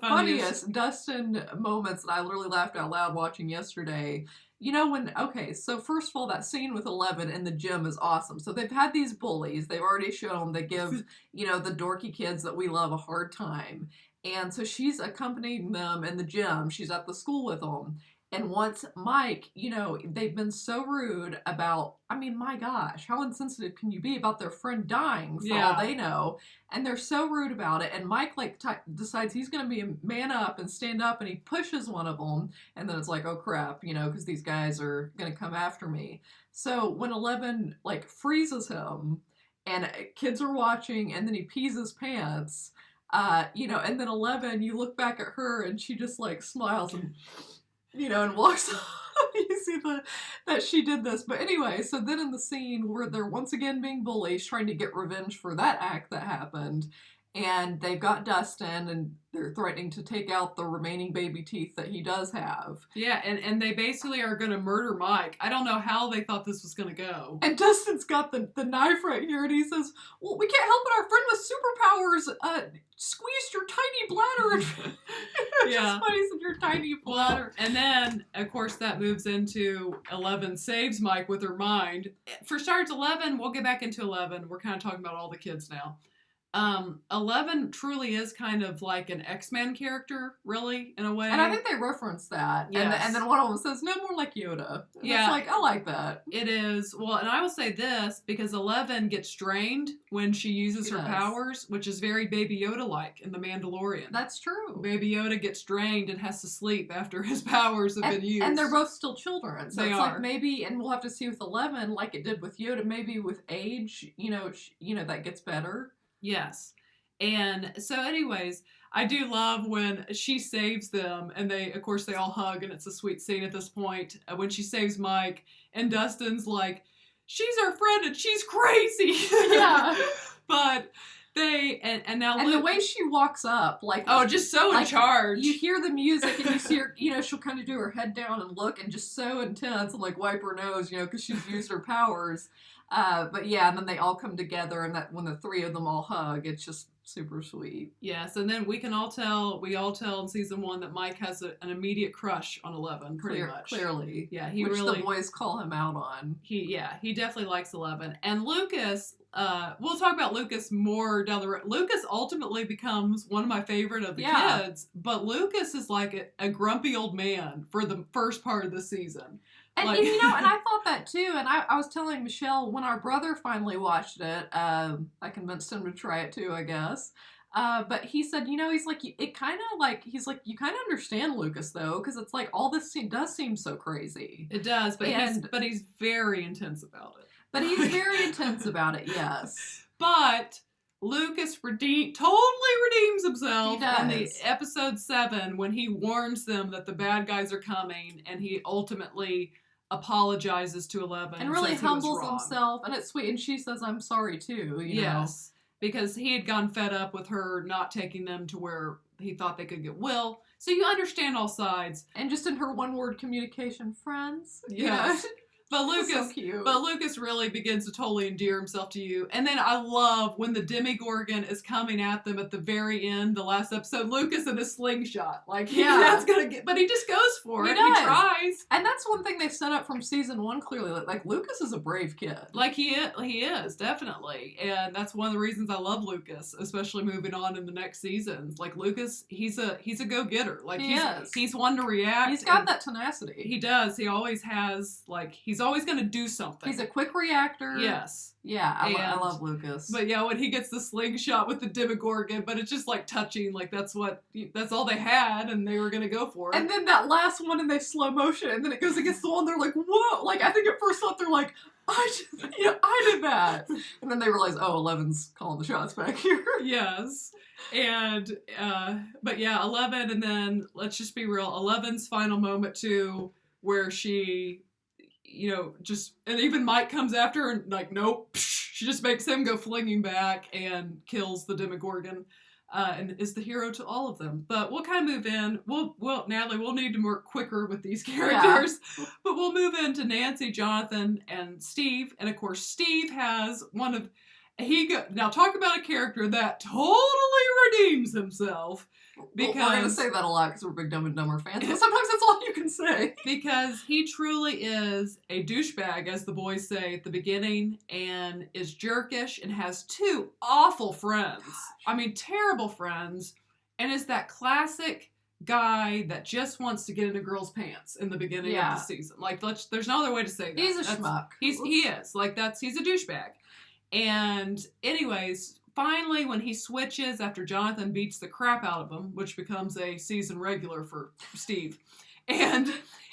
Speaker 2: funniest Dustin moments that I literally laughed out loud watching yesterday. So first of all, that scene with 11 in the gym is awesome. So they've had these bullies. They've already shown they give, the dorky kids that we love a hard time. And so she's accompanying them in the gym. She's at the school with them. And once Mike, they've been so rude about, my gosh, how insensitive can you be about their friend dying for all they know? And they're so rude about it. And Mike, decides he's going to be a man up and stand up, and he pushes one of them. And then it's like, oh crap, because these guys are going to come after me. So when 11, freezes him, and kids are watching, and then he pees his pants, and then 11, you look back at her and she just smiles and, and walks off. You see that she did this. But anyway, so then in the scene where they're once again being bullies, trying to get revenge for that act that happened, and they've got Dustin and they're threatening to take out the remaining baby teeth that he does have.
Speaker 1: Yeah, and they basically are going to murder Mike. I don't know how they thought this was going to go.
Speaker 2: And Dustin's got the knife right here, and he says, well, we can't help it, our friend with superpowers squeezed your tiny bladder.
Speaker 1: Yeah.
Speaker 2: Just funny, said your tiny bladder.
Speaker 1: Well, and then, of course, that moves into 11 saves Mike with her mind. For starters, 11, we'll get back into 11. We're kind of talking about all the kids now. 11 truly is kind of like an X-Men character, really, in a way.
Speaker 2: And I think they reference that.
Speaker 1: Yes.
Speaker 2: And then one of them says, no, more like Yoda. And it's I like that.
Speaker 1: It is. Well, and I will say this, because 11 gets drained when she uses her powers, which is very Baby Yoda-like in The Mandalorian.
Speaker 2: That's true.
Speaker 1: Baby Yoda gets drained and has to sleep after his powers have been used.
Speaker 2: And they're both still children. So
Speaker 1: they
Speaker 2: it's
Speaker 1: are.
Speaker 2: Maybe, and we'll have to see with 11, like it did with Yoda, maybe with age, that gets better.
Speaker 1: Yes. And so anyways, I do love when she saves them, and they all hug, and it's a sweet scene at this point when she saves Mike, and Dustin's like, she's our friend and she's crazy.
Speaker 2: Yeah.
Speaker 1: But they, and now
Speaker 2: and
Speaker 1: Luke,
Speaker 2: the way she walks up,
Speaker 1: just so in charge.
Speaker 2: You hear the music and you see her, she'll kind of do her head down and look, and just so intense, and wipe her nose, because she's used her powers. But yeah, and then they all come together, and that when the three of them all hug, it's just super sweet.
Speaker 1: Yes, and then we all tell in season 1 that Mike has an immediate crush on 11, pretty much.
Speaker 2: Clearly.
Speaker 1: Yeah,
Speaker 2: which the boys call him out on.
Speaker 1: He definitely likes 11. And Lucas, we'll talk about Lucas more down the road. Lucas ultimately becomes one of my favorite of the kids, but Lucas is like a grumpy old man for the first part of the season.
Speaker 2: And,
Speaker 1: like,
Speaker 2: and I thought that too. And I was telling Michelle when our brother finally watched it, I convinced him to try it too, I guess. But he said, he's like, it kind of like, he's like, you kind of understand Lucas though, because it's like all this does seem so crazy.
Speaker 1: It does, but he's very intense about it.
Speaker 2: But he's very intense about it, yes.
Speaker 1: But Lucas totally redeems himself
Speaker 2: He does.
Speaker 1: in the episode 7 when he warns them that the bad guys are coming, and he ultimately apologizes to 11
Speaker 2: and really humbles himself, and it's sweet. And she says, "I'm sorry too."
Speaker 1: Yes, because he had gone fed up with her not taking them to where he thought they could get Will. So you understand all sides.
Speaker 2: And just in her one-word communication, friends.
Speaker 1: Yes. But Lucas really begins to totally endear himself to you. And then I love when the Demogorgon is coming at them at the very end, the last episode, Lucas in a slingshot. Like, that's gonna get, but he just goes for it. He tries.
Speaker 2: And that's one thing they set up from season 1 clearly. Like, Lucas is a brave kid.
Speaker 1: Like, he is, definitely. And that's one of the reasons I love Lucas, especially moving on in the next seasons. Like, Lucas, he's a go-getter. Like, he's one to react.
Speaker 2: He's got that tenacity.
Speaker 1: He does. He always has, like, he's always going to do something.
Speaker 2: He's a quick reactor.
Speaker 1: Yes.
Speaker 2: Yeah, I love Lucas.
Speaker 1: But yeah, when he gets the slingshot with the Demogorgon, but it's just like touching, like that's all they had, and they were going to go for it.
Speaker 2: And then that last one, and they slow motion, and then it goes against the wall, and they're like, whoa! Like, I think at first thought they're like, I did that. And then they realize, oh, 11's calling the shots back here.
Speaker 1: Yes. And, but yeah, 11, and then, let's just be real, 11's final moment too, where she, and even Mike comes after her and like, nope, she just makes him go flinging back and kills the Demogorgon, and is the hero to all of them. But we'll kind of move in. Natalie, we'll need to work quicker with these characters, but we'll move into Nancy, Jonathan, and Steve. And of course, Steve has now talk about a character that totally redeems himself. Because
Speaker 2: we're going to say that a lot because we're big Dumb and Dumber fans, but sometimes that's all you can say.
Speaker 1: Because he truly is a douchebag, as the boys say at the beginning, and is jerkish and has 2 awful friends. Gosh. I mean, terrible friends, and is that classic guy that just wants to get in a girl's pants in the beginning of the season. Like, there's no other way to say that.
Speaker 2: He's a schmuck.
Speaker 1: He is. Like, he's a douchebag. And anyways, finally, when he switches after Jonathan beats the crap out of him, which becomes a season regular for Steve. And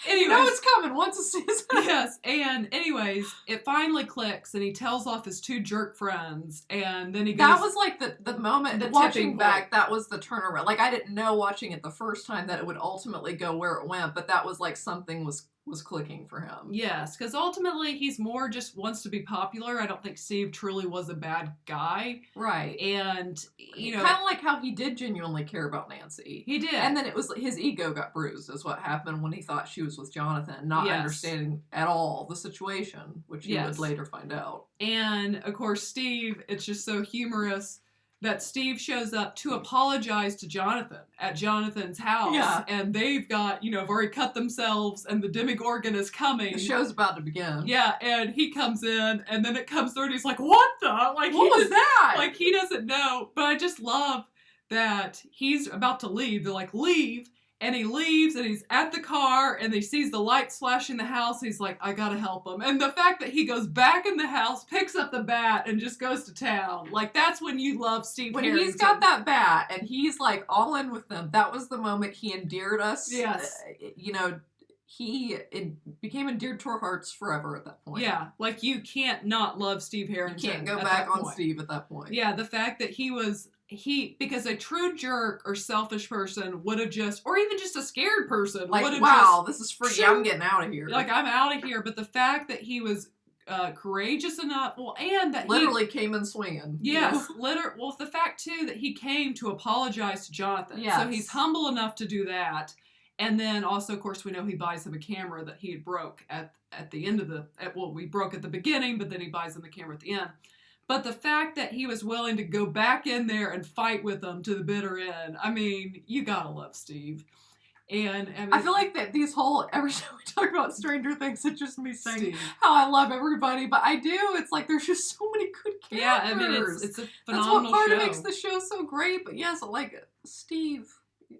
Speaker 1: anyways,
Speaker 2: it's coming once a season.
Speaker 1: Yes. And anyways, it finally clicks, and he tells off his 2 jerk friends, and then he goes.
Speaker 2: That was like the moment, watching back, that was the turnaround. Like, I didn't know watching it the first time that it would ultimately go where it went, but that was like something was clicking for him.
Speaker 1: Yes, because ultimately he's more just wants to be popular. I don't think Steve truly was a bad guy.
Speaker 2: Right.
Speaker 1: And,
Speaker 2: kind of like how he did genuinely care about Nancy.
Speaker 1: He did.
Speaker 2: And then it was his ego got bruised is what happened when he thought she was with Jonathan, not understanding at all the situation, which you would later find out. And, of course, Steve, it's just so humorous that Steve shows up to apologize to Jonathan at Jonathan's house. Yeah. And they've got, have already cut themselves, and the Demogorgon is coming. The show's about to begin. Yeah, and he comes in, and then it comes through, and he's like, what the? Like, what was that? Like, he doesn't know. But I just love that he's about to leave. They're like, leave. And he leaves, and he's at the car, and he sees the lights flashing the house. He's like, I gotta help him. And the fact that he goes back in the house, picks up the bat, and just goes to town. Like, that's when you love Steve Harrington. When he's got that bat, and he's, like, all in with them, that was the moment he endeared us. Yes. He became endeared to our hearts forever at that point. Yeah, like, you can't not love Steve Harrington. You can't go back on Steve at that point. Yeah, the fact that because a true jerk or selfish person would have or even just a scared person would have wow, this is free, I'm getting out of here. Like, I'm out of here. But the fact that he was courageous enough, and that literally came in swinging. Yes, well, the fact, too, that he came to apologize to Jonathan. Yes. So he's humble enough to do that. And then also, of course, we know he buys him a camera that he had broke at the end of we broke at the beginning, but then he buys him the camera at the end.
Speaker 1: But the fact that he was willing to go back in there and fight with them to the bitter end, I mean, you gotta love Steve. And I mean,
Speaker 2: I feel like that every time we talk about Stranger Things, it's just me saying
Speaker 1: Steve.
Speaker 2: how I love everybody, but I do. It's like there's just so many good characters.
Speaker 1: Yeah, I mean, it's a phenomenal show.
Speaker 2: That's what part of makes the show so great. But yes, like Steve.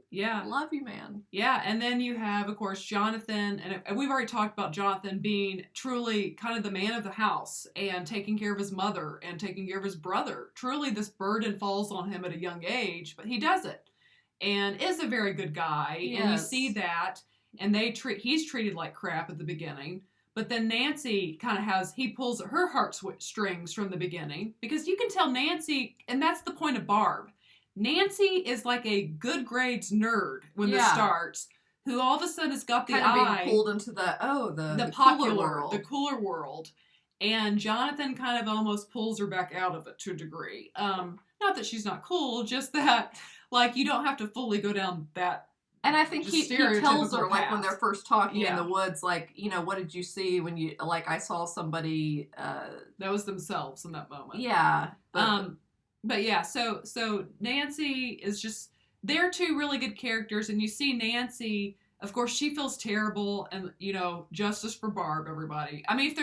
Speaker 1: Yeah.
Speaker 2: Love you, man.
Speaker 1: Yeah, and then you have, of course, Jonathan, and we've already talked about Jonathan being truly kind of the man of the house and taking care of his mother and taking care of his brother. Truly, this burden falls on him at a young age, but he does it and is a very good guy.
Speaker 2: Yes.
Speaker 1: And you see that, and he's treated like crap at the beginning. But then Nancy he pulls at her heartstrings from the beginning because you can tell Nancy, and that's the point of Barb. Nancy is like a good grades nerd when this starts, who all of a sudden has got the eye
Speaker 2: being pulled into the
Speaker 1: popular
Speaker 2: world.
Speaker 1: The cooler world, and Jonathan kind of almost pulls her back out of it to a degree. Not that she's not cool, just that like you don't have to fully go down that.
Speaker 2: And I think he tells her, like, when they're first talking in the woods, like, you know, what did you see when you, like, I saw somebody...
Speaker 1: that was themselves in that moment.
Speaker 2: Yeah.
Speaker 1: But yeah, so Nancy is just, they're two really good characters, and you see Nancy, of course, she feels terrible, and, you know, justice for Barb, everybody. I mean,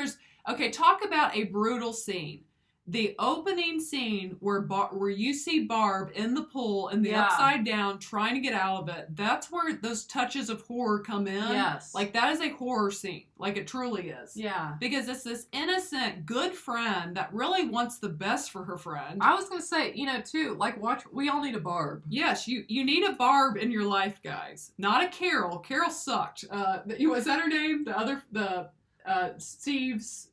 Speaker 1: talk about a brutal scene. The opening scene where you see Barb in the pool in the upside down trying to get out of it, that's where those touches of horror come in.
Speaker 2: Yes.
Speaker 1: Like, that is a horror scene. Like, it truly is.
Speaker 2: Yeah.
Speaker 1: Because it's this innocent, good friend that really wants the best for her friend.
Speaker 2: I was going to say, you know, too, like, we all need a Barb.
Speaker 1: Yes, you need a Barb in your life, guys. Not a Carol. Carol sucked. Was that her name? Steve's...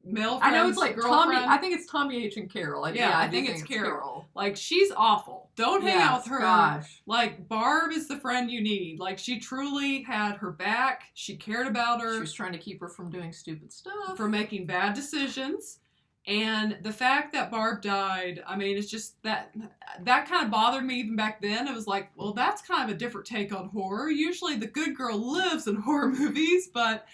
Speaker 1: male friends,
Speaker 2: I know it's like
Speaker 1: girlfriend.
Speaker 2: Tommy. I think it's Tommy H and Carol.
Speaker 1: I think it's Carol. Like, she's awful. Don't hang out with her.
Speaker 2: Gosh.
Speaker 1: Like, Barb is the friend you need. Like, she truly had her back. She cared about her.
Speaker 2: She was trying to keep her from doing stupid stuff.
Speaker 1: From making bad decisions. And the fact that Barb died, I mean, it's just that kind of bothered me even back then. It was like, well, that's kind of a different take on horror. Usually the good girl lives in horror movies, but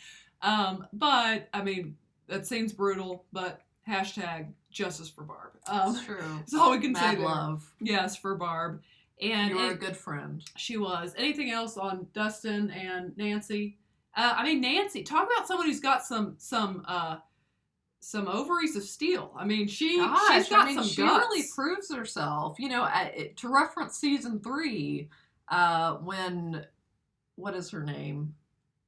Speaker 1: I mean, that seems brutal, but hashtag justice for Barb.
Speaker 2: That's true.
Speaker 1: That's all we can say there.
Speaker 2: Love.
Speaker 1: Yes, for Barb. And
Speaker 2: you were a good friend.
Speaker 1: She was. Anything else on Dustin and Nancy? I mean, Nancy, talk about someone who's got some ovaries of steel. I mean, she's got some guts.
Speaker 2: She really proves herself. You know, to reference season 3, when, what is her name?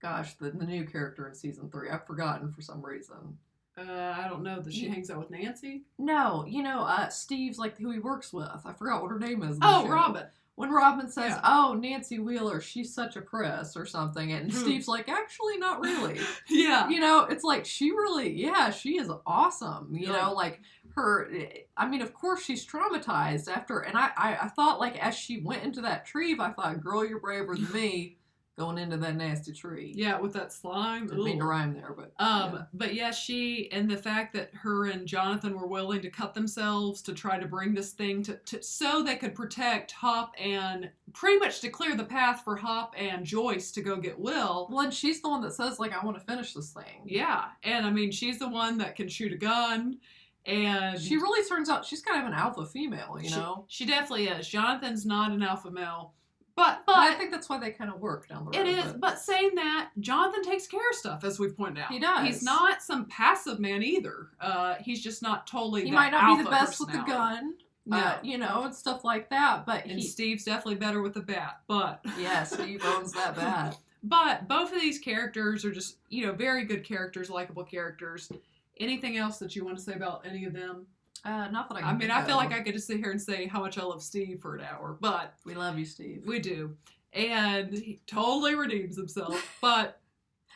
Speaker 2: Gosh, the new character in season 3. I've forgotten for some reason.
Speaker 1: I don't know that she hangs out with Nancy.
Speaker 2: No, you know, Steve's like who he works with. I forgot what her name is.
Speaker 1: Robin.
Speaker 2: When Robin says, "Oh, Nancy Wheeler, she's such a press" or something, and Steve's like, "Actually, not really."
Speaker 1: Yeah.
Speaker 2: You know, it's like she is awesome. You know, like her. I mean, of course, she's traumatized after, and I thought, like, as she went into that tree, I thought, "Girl, you're braver than me." Going into that nasty tree.
Speaker 1: Yeah, with that slime.
Speaker 2: Didn't mean to rhyme there, but...
Speaker 1: But yeah, she, and the fact that her and Jonathan were willing to cut themselves to try to bring this thing so they could protect Hop and pretty much to clear the path for Hop and Joyce to go get Will.
Speaker 2: Well, and she's the one that says, like, I want to finish this thing.
Speaker 1: Yeah, and I mean, she's the one that can shoot a gun. And
Speaker 2: she really turns out she's kind of an alpha female, you know?
Speaker 1: She definitely is. Jonathan's not an alpha male. But
Speaker 2: I think that's why they kind of work down the road.
Speaker 1: It is, but saying that, Jonathan takes care of stuff, as we've pointed out.
Speaker 2: He does.
Speaker 1: He's not some passive man either. He's just not totally
Speaker 2: He
Speaker 1: that
Speaker 2: might not be the
Speaker 1: alpha
Speaker 2: best with the gun,
Speaker 1: no.
Speaker 2: You know, and stuff like that. But
Speaker 1: Steve's definitely better with the bat, but...
Speaker 2: Yeah, Steve owns that bat.
Speaker 1: But both of these characters are just, you know, very good characters, likable characters. Anything else that you want to say about any of them?
Speaker 2: Not that
Speaker 1: I mean, I feel like I could just sit here and say how much I love Steve for an hour, but...
Speaker 2: We love you, Steve.
Speaker 1: We do. And he totally redeems himself. But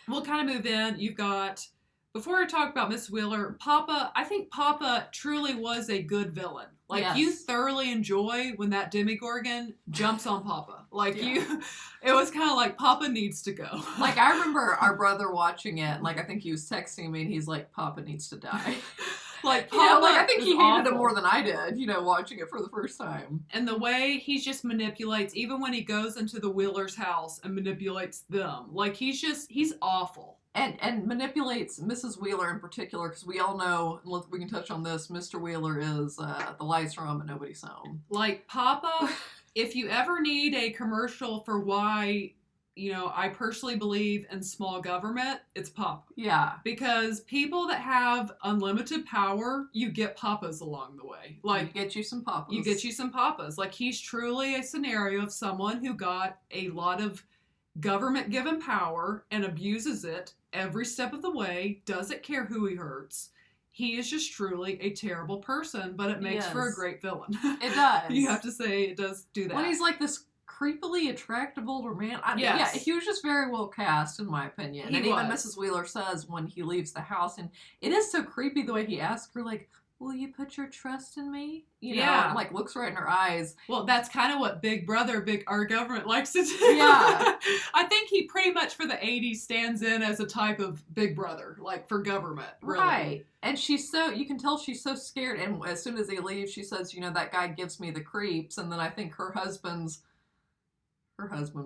Speaker 1: we'll kind of move in. You've got... Before I talk about Miss Wheeler, Papa, I think Papa truly was a good villain. Like, you thoroughly enjoy when that Demogorgon jumps on Papa. Like, it was kind of like, Papa needs to go.
Speaker 2: Like, I remember our brother watching it, and, like, I think he was texting me, and he's like, Papa needs to die. Like, you know, like, I think he hated it more than I did, you know, watching it for the first time.
Speaker 1: And the way he just manipulates, even when he goes into the Wheeler's house and manipulates them, like, he's awful.
Speaker 2: and manipulates Mrs. Wheeler in particular, because we all know, and we can touch on this, Mr. Wheeler is the lights are on but nobody's home.
Speaker 1: Like, Papa, if you ever need a commercial for why, I personally believe in small government, it's Papa.
Speaker 2: Yeah.
Speaker 1: Because people that have unlimited power, you get Papas along the way. Like,
Speaker 2: you get you some Papas.
Speaker 1: You get you some Papas. Like, he's truly a scenario of someone who got a lot of government-given power and abuses it every step of the way, doesn't care who he hurts. He is just truly a terrible person, but it makes for a great villain.
Speaker 2: It does.
Speaker 1: You have to say it does do that.
Speaker 2: When he's like this creepily attractive older man.
Speaker 1: Yes.
Speaker 2: Yeah, he was just very well cast, in my opinion. And even Mrs. Wheeler says when he leaves the house, and it is so creepy the way he asks her, like, will you put your trust in me? You know, and like looks right in her eyes.
Speaker 1: Well, that's kind of what Big Brother, our government likes to do.
Speaker 2: Yeah.
Speaker 1: I think he pretty much for the 80s stands in as a type of Big Brother, like for government. Really. Right.
Speaker 2: And you can tell she's so scared. And as soon as they leave, she says, that guy gives me the creeps. And then I think her husband,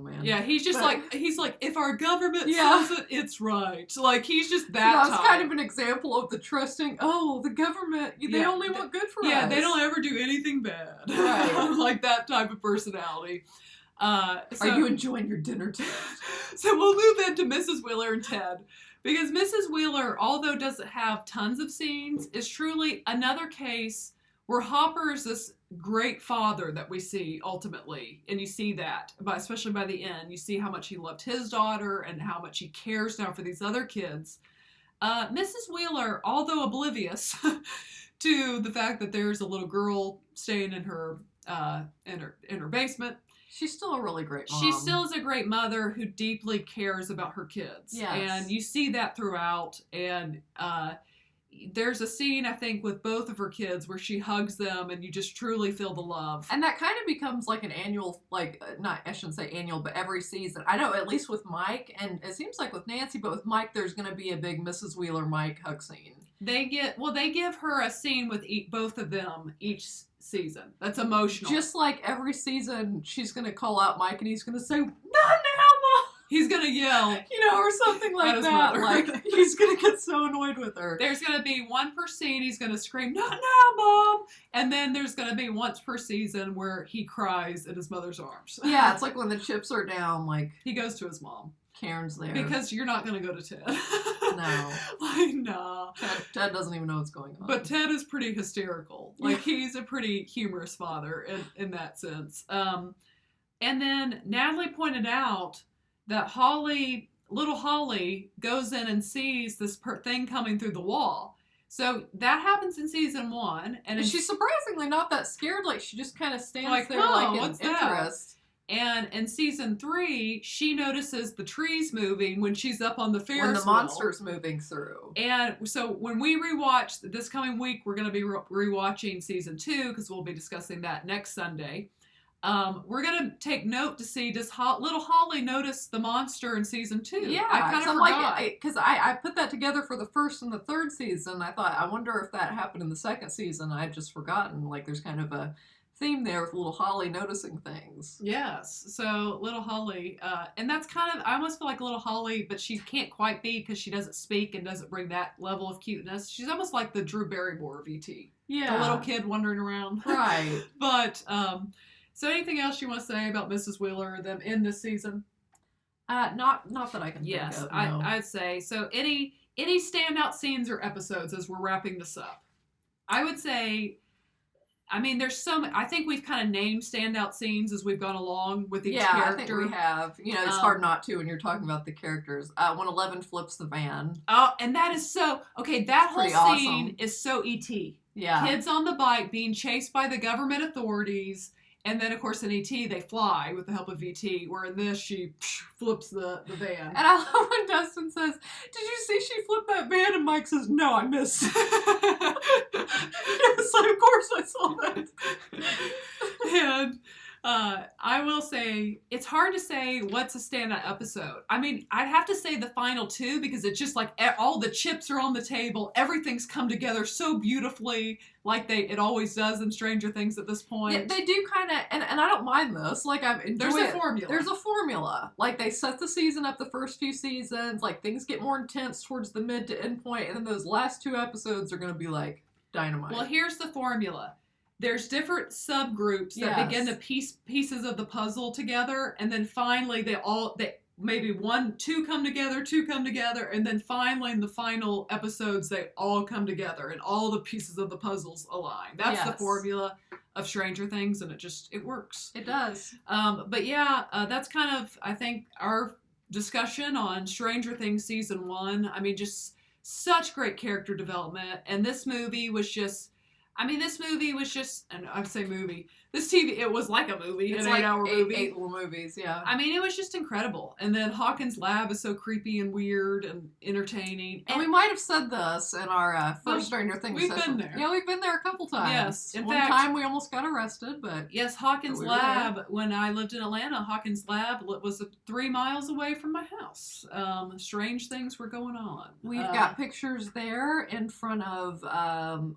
Speaker 2: man.
Speaker 1: Yeah, he's like, if our government says it, it's right. Like, he's just that
Speaker 2: That's kind of an example of the trusting, the government, they only want good for us.
Speaker 1: Yeah, they don't ever do anything bad. Right. Like that type of personality.
Speaker 2: Are you enjoying your dinner, Ted?
Speaker 1: So we'll move into Mrs. Wheeler and Ted. Because Mrs. Wheeler, although doesn't have tons of scenes, is truly another case where Hopper is this great father that we see ultimately, and you see that, especially by the end, you see how much he loved his daughter and how much he cares now for these other kids. Mrs. Wheeler, although oblivious to the fact that there's a little girl staying in her basement,
Speaker 2: she's still a really great mom.
Speaker 1: She still is a great mother who deeply cares about her kids.
Speaker 2: Yes.
Speaker 1: And you see that throughout, and there's a scene, I think, with both of her kids where she hugs them and you just truly feel the love.
Speaker 2: And that kind of becomes like an annual, I shouldn't say annual, but every season. I know, at least with Mike, and it seems like with Nancy, but with Mike, there's going to be a big Mrs. Wheeler-Mike hug scene.
Speaker 1: They give her a scene with both of them each season. That's emotional.
Speaker 2: Just like every season, she's going to call out Mike and he's going to say, "Not now, Mom!"
Speaker 1: He's going to yell.
Speaker 2: Or something like that. Like, he's going to get so annoyed with her.
Speaker 1: There's going to be one per scene, he's going to scream, "Not now, Mom!" And then there's going to be once per season where he cries in his mother's arms.
Speaker 2: Yeah, it's like when the chips are down, like...
Speaker 1: He goes to his mom.
Speaker 2: Karen's there.
Speaker 1: Because you're not going to go to Ted.
Speaker 2: No.
Speaker 1: Nah.
Speaker 2: Ted doesn't even know what's going on.
Speaker 1: But Ted is pretty hysterical. Like, he's a pretty humorous father in that sense. And then Natalie pointed out that little Holly goes in and sees this thing coming through the wall. So that happens in season 1. And
Speaker 2: she's surprisingly not that scared. Like, she just kind of stands there
Speaker 1: what's
Speaker 2: in interest.
Speaker 1: That? And in season 3, she notices the trees moving when she's up on the Ferris wheel.
Speaker 2: When the monster's moving through.
Speaker 1: And so when we rewatch this coming week, we're going to be rewatching season 2 because we'll be discussing that next Sunday. We're going to take note to see, does little Holly notice the monster in season 2?
Speaker 2: Yeah,
Speaker 1: I kind of forgot.
Speaker 2: Because I put that together for the first and the third season. I thought, I wonder if that happened in the second season. I'd just forgotten. Like, there's kind of a theme there with little Holly noticing things.
Speaker 1: Yes. So little Holly, and that's kind of, I almost feel like little Holly, but she can't quite be because she doesn't speak and doesn't bring that level of cuteness. She's almost like the Drew Barrymore of E.T.
Speaker 2: Yeah.
Speaker 1: The little kid wandering around.
Speaker 2: Right.
Speaker 1: But, so anything else you want to say about Mrs. Wheeler or them in this season?
Speaker 2: Not that I can think of.
Speaker 1: Yes,
Speaker 2: no.
Speaker 1: I'd say. So any standout scenes or episodes as we're wrapping this up? I would say, I mean, there's I think we've kind of named standout scenes as we've gone along with each character.
Speaker 2: Yeah, I think we have. It's hard not to when you're talking about the characters. When 11 flips the van.
Speaker 1: Oh, and that is so, okay, that whole scene
Speaker 2: awesome.
Speaker 1: is so E.T.
Speaker 2: Yeah.
Speaker 1: Kids on the bike being chased by the government authorities. And then, of course, in E.T., they fly with the help of E.T., where in this, she flips the van.
Speaker 2: And I love when Dustin says, "Did you see she flipped that van?" And Mike says, "No, I missed." Yes, of course I saw that.
Speaker 1: And I will say, it's hard to say what's a standout episode. I mean, I'd have to say the final two because it's just like all the chips are on the table. Everything's come together so beautifully, like it always does in Stranger Things at this point.
Speaker 2: Yeah, they do kind of, and I don't mind this. Like, I'm enjoying
Speaker 1: There's a formula.
Speaker 2: There's a formula. Like, they set the season up the first few seasons. Like, things get more intense towards the mid to end point, and then those last two episodes are going to be like dynamite.
Speaker 1: Well, here's the formula. There's different subgroups that begin to piece pieces of the puzzle together, and then finally they maybe two come together, and then finally in the final episodes they all come together and all the pieces of the puzzles align. That's the formula of Stranger Things, and it works.
Speaker 2: It does.
Speaker 1: But yeah, that's kind of, I think, our discussion on Stranger Things season 1. I mean, just such great character development, and this movie was just, and I say movie, this TV, it was like a movie,
Speaker 2: it's
Speaker 1: an
Speaker 2: like
Speaker 1: 8-hour movie.
Speaker 2: 8 little movies, yeah.
Speaker 1: I mean, it was just incredible. And then Hawkins' lab is so creepy and weird and entertaining.
Speaker 2: And we might have said this in our first Stranger Things
Speaker 1: we've
Speaker 2: session.
Speaker 1: been there.
Speaker 2: Yeah, we've been there a couple times.
Speaker 1: Yes. In
Speaker 2: One
Speaker 1: fact,
Speaker 2: time we almost got arrested, but...
Speaker 1: Yes, Hawkins' lab, when I lived in Atlanta, Hawkins' lab was 3 miles away from my house. Strange things were going on.
Speaker 2: We've got pictures there in front of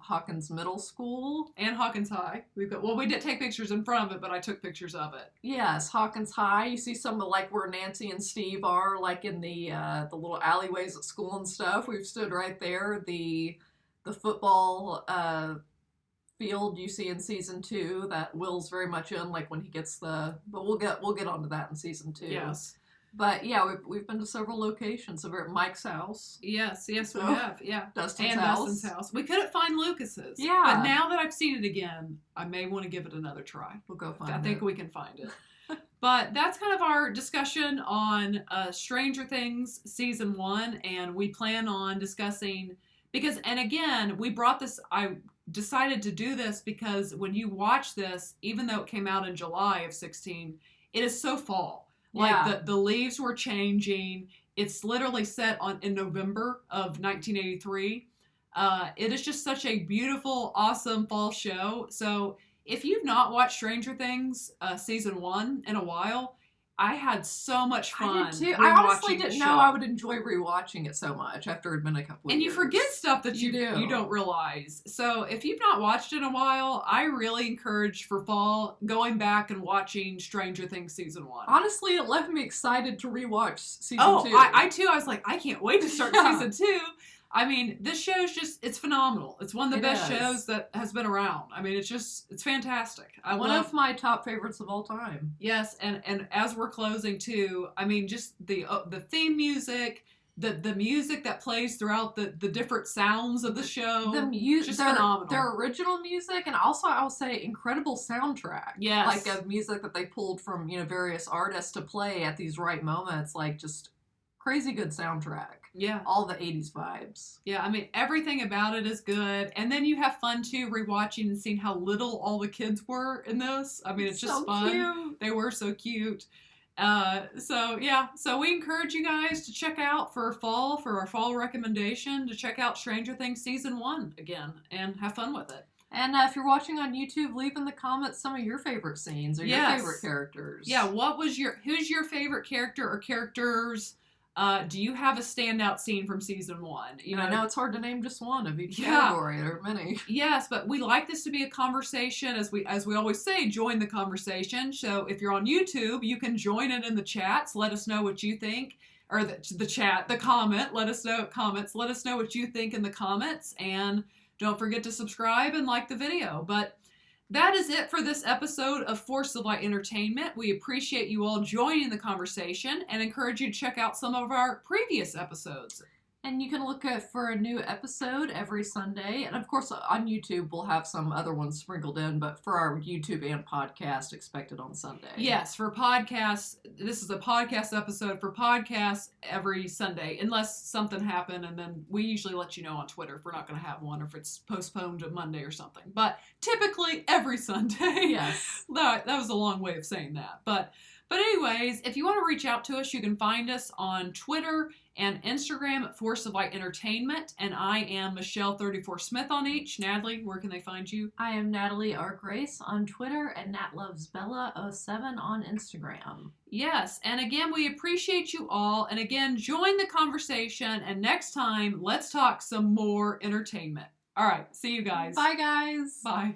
Speaker 2: Hawkins Middle School.
Speaker 1: And Hawkins High. We did take pictures in front of it, but I took pictures of it.
Speaker 2: Yes, Hawkins High. You see some of like where Nancy and Steve are, like in the little alleyways at school and stuff. We've stood right there. The football field you see in season 2 that Will's very much in, like when he gets but we'll get onto that in season 2.
Speaker 1: Yes.
Speaker 2: But yeah, we've been to several locations. So we're at Mike's house.
Speaker 1: Yes, we have. Yeah.
Speaker 2: Dustin's
Speaker 1: house. We couldn't find Lucas's.
Speaker 2: Yeah.
Speaker 1: But now that I've seen it again, I may want to give it another try.
Speaker 2: We'll go find it.
Speaker 1: I think we can find it. But that's kind of our discussion on Stranger Things season 1, and we plan on discussing and again, I decided to do this because when you watch this, even though it came out in July of 2016, it is so fall. Like the leaves were changing. It's literally set in November of 1983. It is just such a beautiful, awesome fall show. So if you've not watched Stranger Things season 1 in a while, I had so much fun.
Speaker 2: I did too. I honestly didn't know I would enjoy rewatching it so much after it had been a couple of years.
Speaker 1: And you forget stuff that you don't realize. So if you've not watched it in a while, I really encourage for fall going back and watching Stranger Things season 1.
Speaker 2: Honestly, it left me excited to rewatch season 2.
Speaker 1: I too. I was like, I can't wait to start season 2. I mean, this show's it's phenomenal. It's one of the best shows that has been around. I mean, it's fantastic. One
Speaker 2: of my top favorites of all time.
Speaker 1: Yes, and as we're closing too, I mean, just the theme music, the music that plays throughout the different sounds of the show.
Speaker 2: The music,
Speaker 1: phenomenal.
Speaker 2: Their original music, and also I will say incredible soundtrack.
Speaker 1: Yes,
Speaker 2: like of music that they pulled from various artists to play at these right moments. Like just crazy good soundtrack.
Speaker 1: Yeah.
Speaker 2: All the 80s vibes.
Speaker 1: Yeah, I mean, everything about it is good. And then you have fun, too, rewatching and seeing how little all the kids were in this. I mean, it's just so fun.
Speaker 2: Cute.
Speaker 1: They were so cute. So we encourage you guys to check out for our fall recommendation, to check out Stranger Things Season 1 again and have fun with it.
Speaker 2: And if you're watching on YouTube, leave in the comments some of your favorite scenes or your favorite characters.
Speaker 1: Yeah, who's your favorite character or characters? Do you have a standout scene from season 1?
Speaker 2: I know it's hard to name just one of each category. There are many.
Speaker 1: Yes, but we like this to be a conversation. As we always say, join the conversation. So if you're on YouTube, you can join it in the chats. Let us know what you think. Or the chat, the comment. Let us know what you think in the comments. And don't forget to subscribe and like the video. But that is it for this episode of Force of Light Entertainment. We appreciate you all joining the conversation and encourage you to check out some of our previous episodes.
Speaker 2: And you can look for a new episode every Sunday. And of course, on YouTube, we'll have some other ones sprinkled in. But for our YouTube and podcast, expected on Sunday.
Speaker 1: Yes, for podcasts, this is a podcast episode for podcasts every Sunday. Unless something happened, and then we usually let you know on Twitter if we're not going to have one or if it's postponed to Monday or something. But typically every Sunday.
Speaker 2: Yes.
Speaker 1: That was a long way of saying that. But But anyways, if you want to reach out to us, you can find us on Twitter and Instagram at Force of Light Entertainment. And I am Michelle34Smith on each. Natalie, where can they find you?
Speaker 2: I am Natalie R. Grace on Twitter and NatLovesBella07 on Instagram.
Speaker 1: Yes, and again, we appreciate you all. And again, join the conversation. And next time, let's talk some more entertainment. All right, see you guys.
Speaker 2: Bye, guys.
Speaker 1: Bye.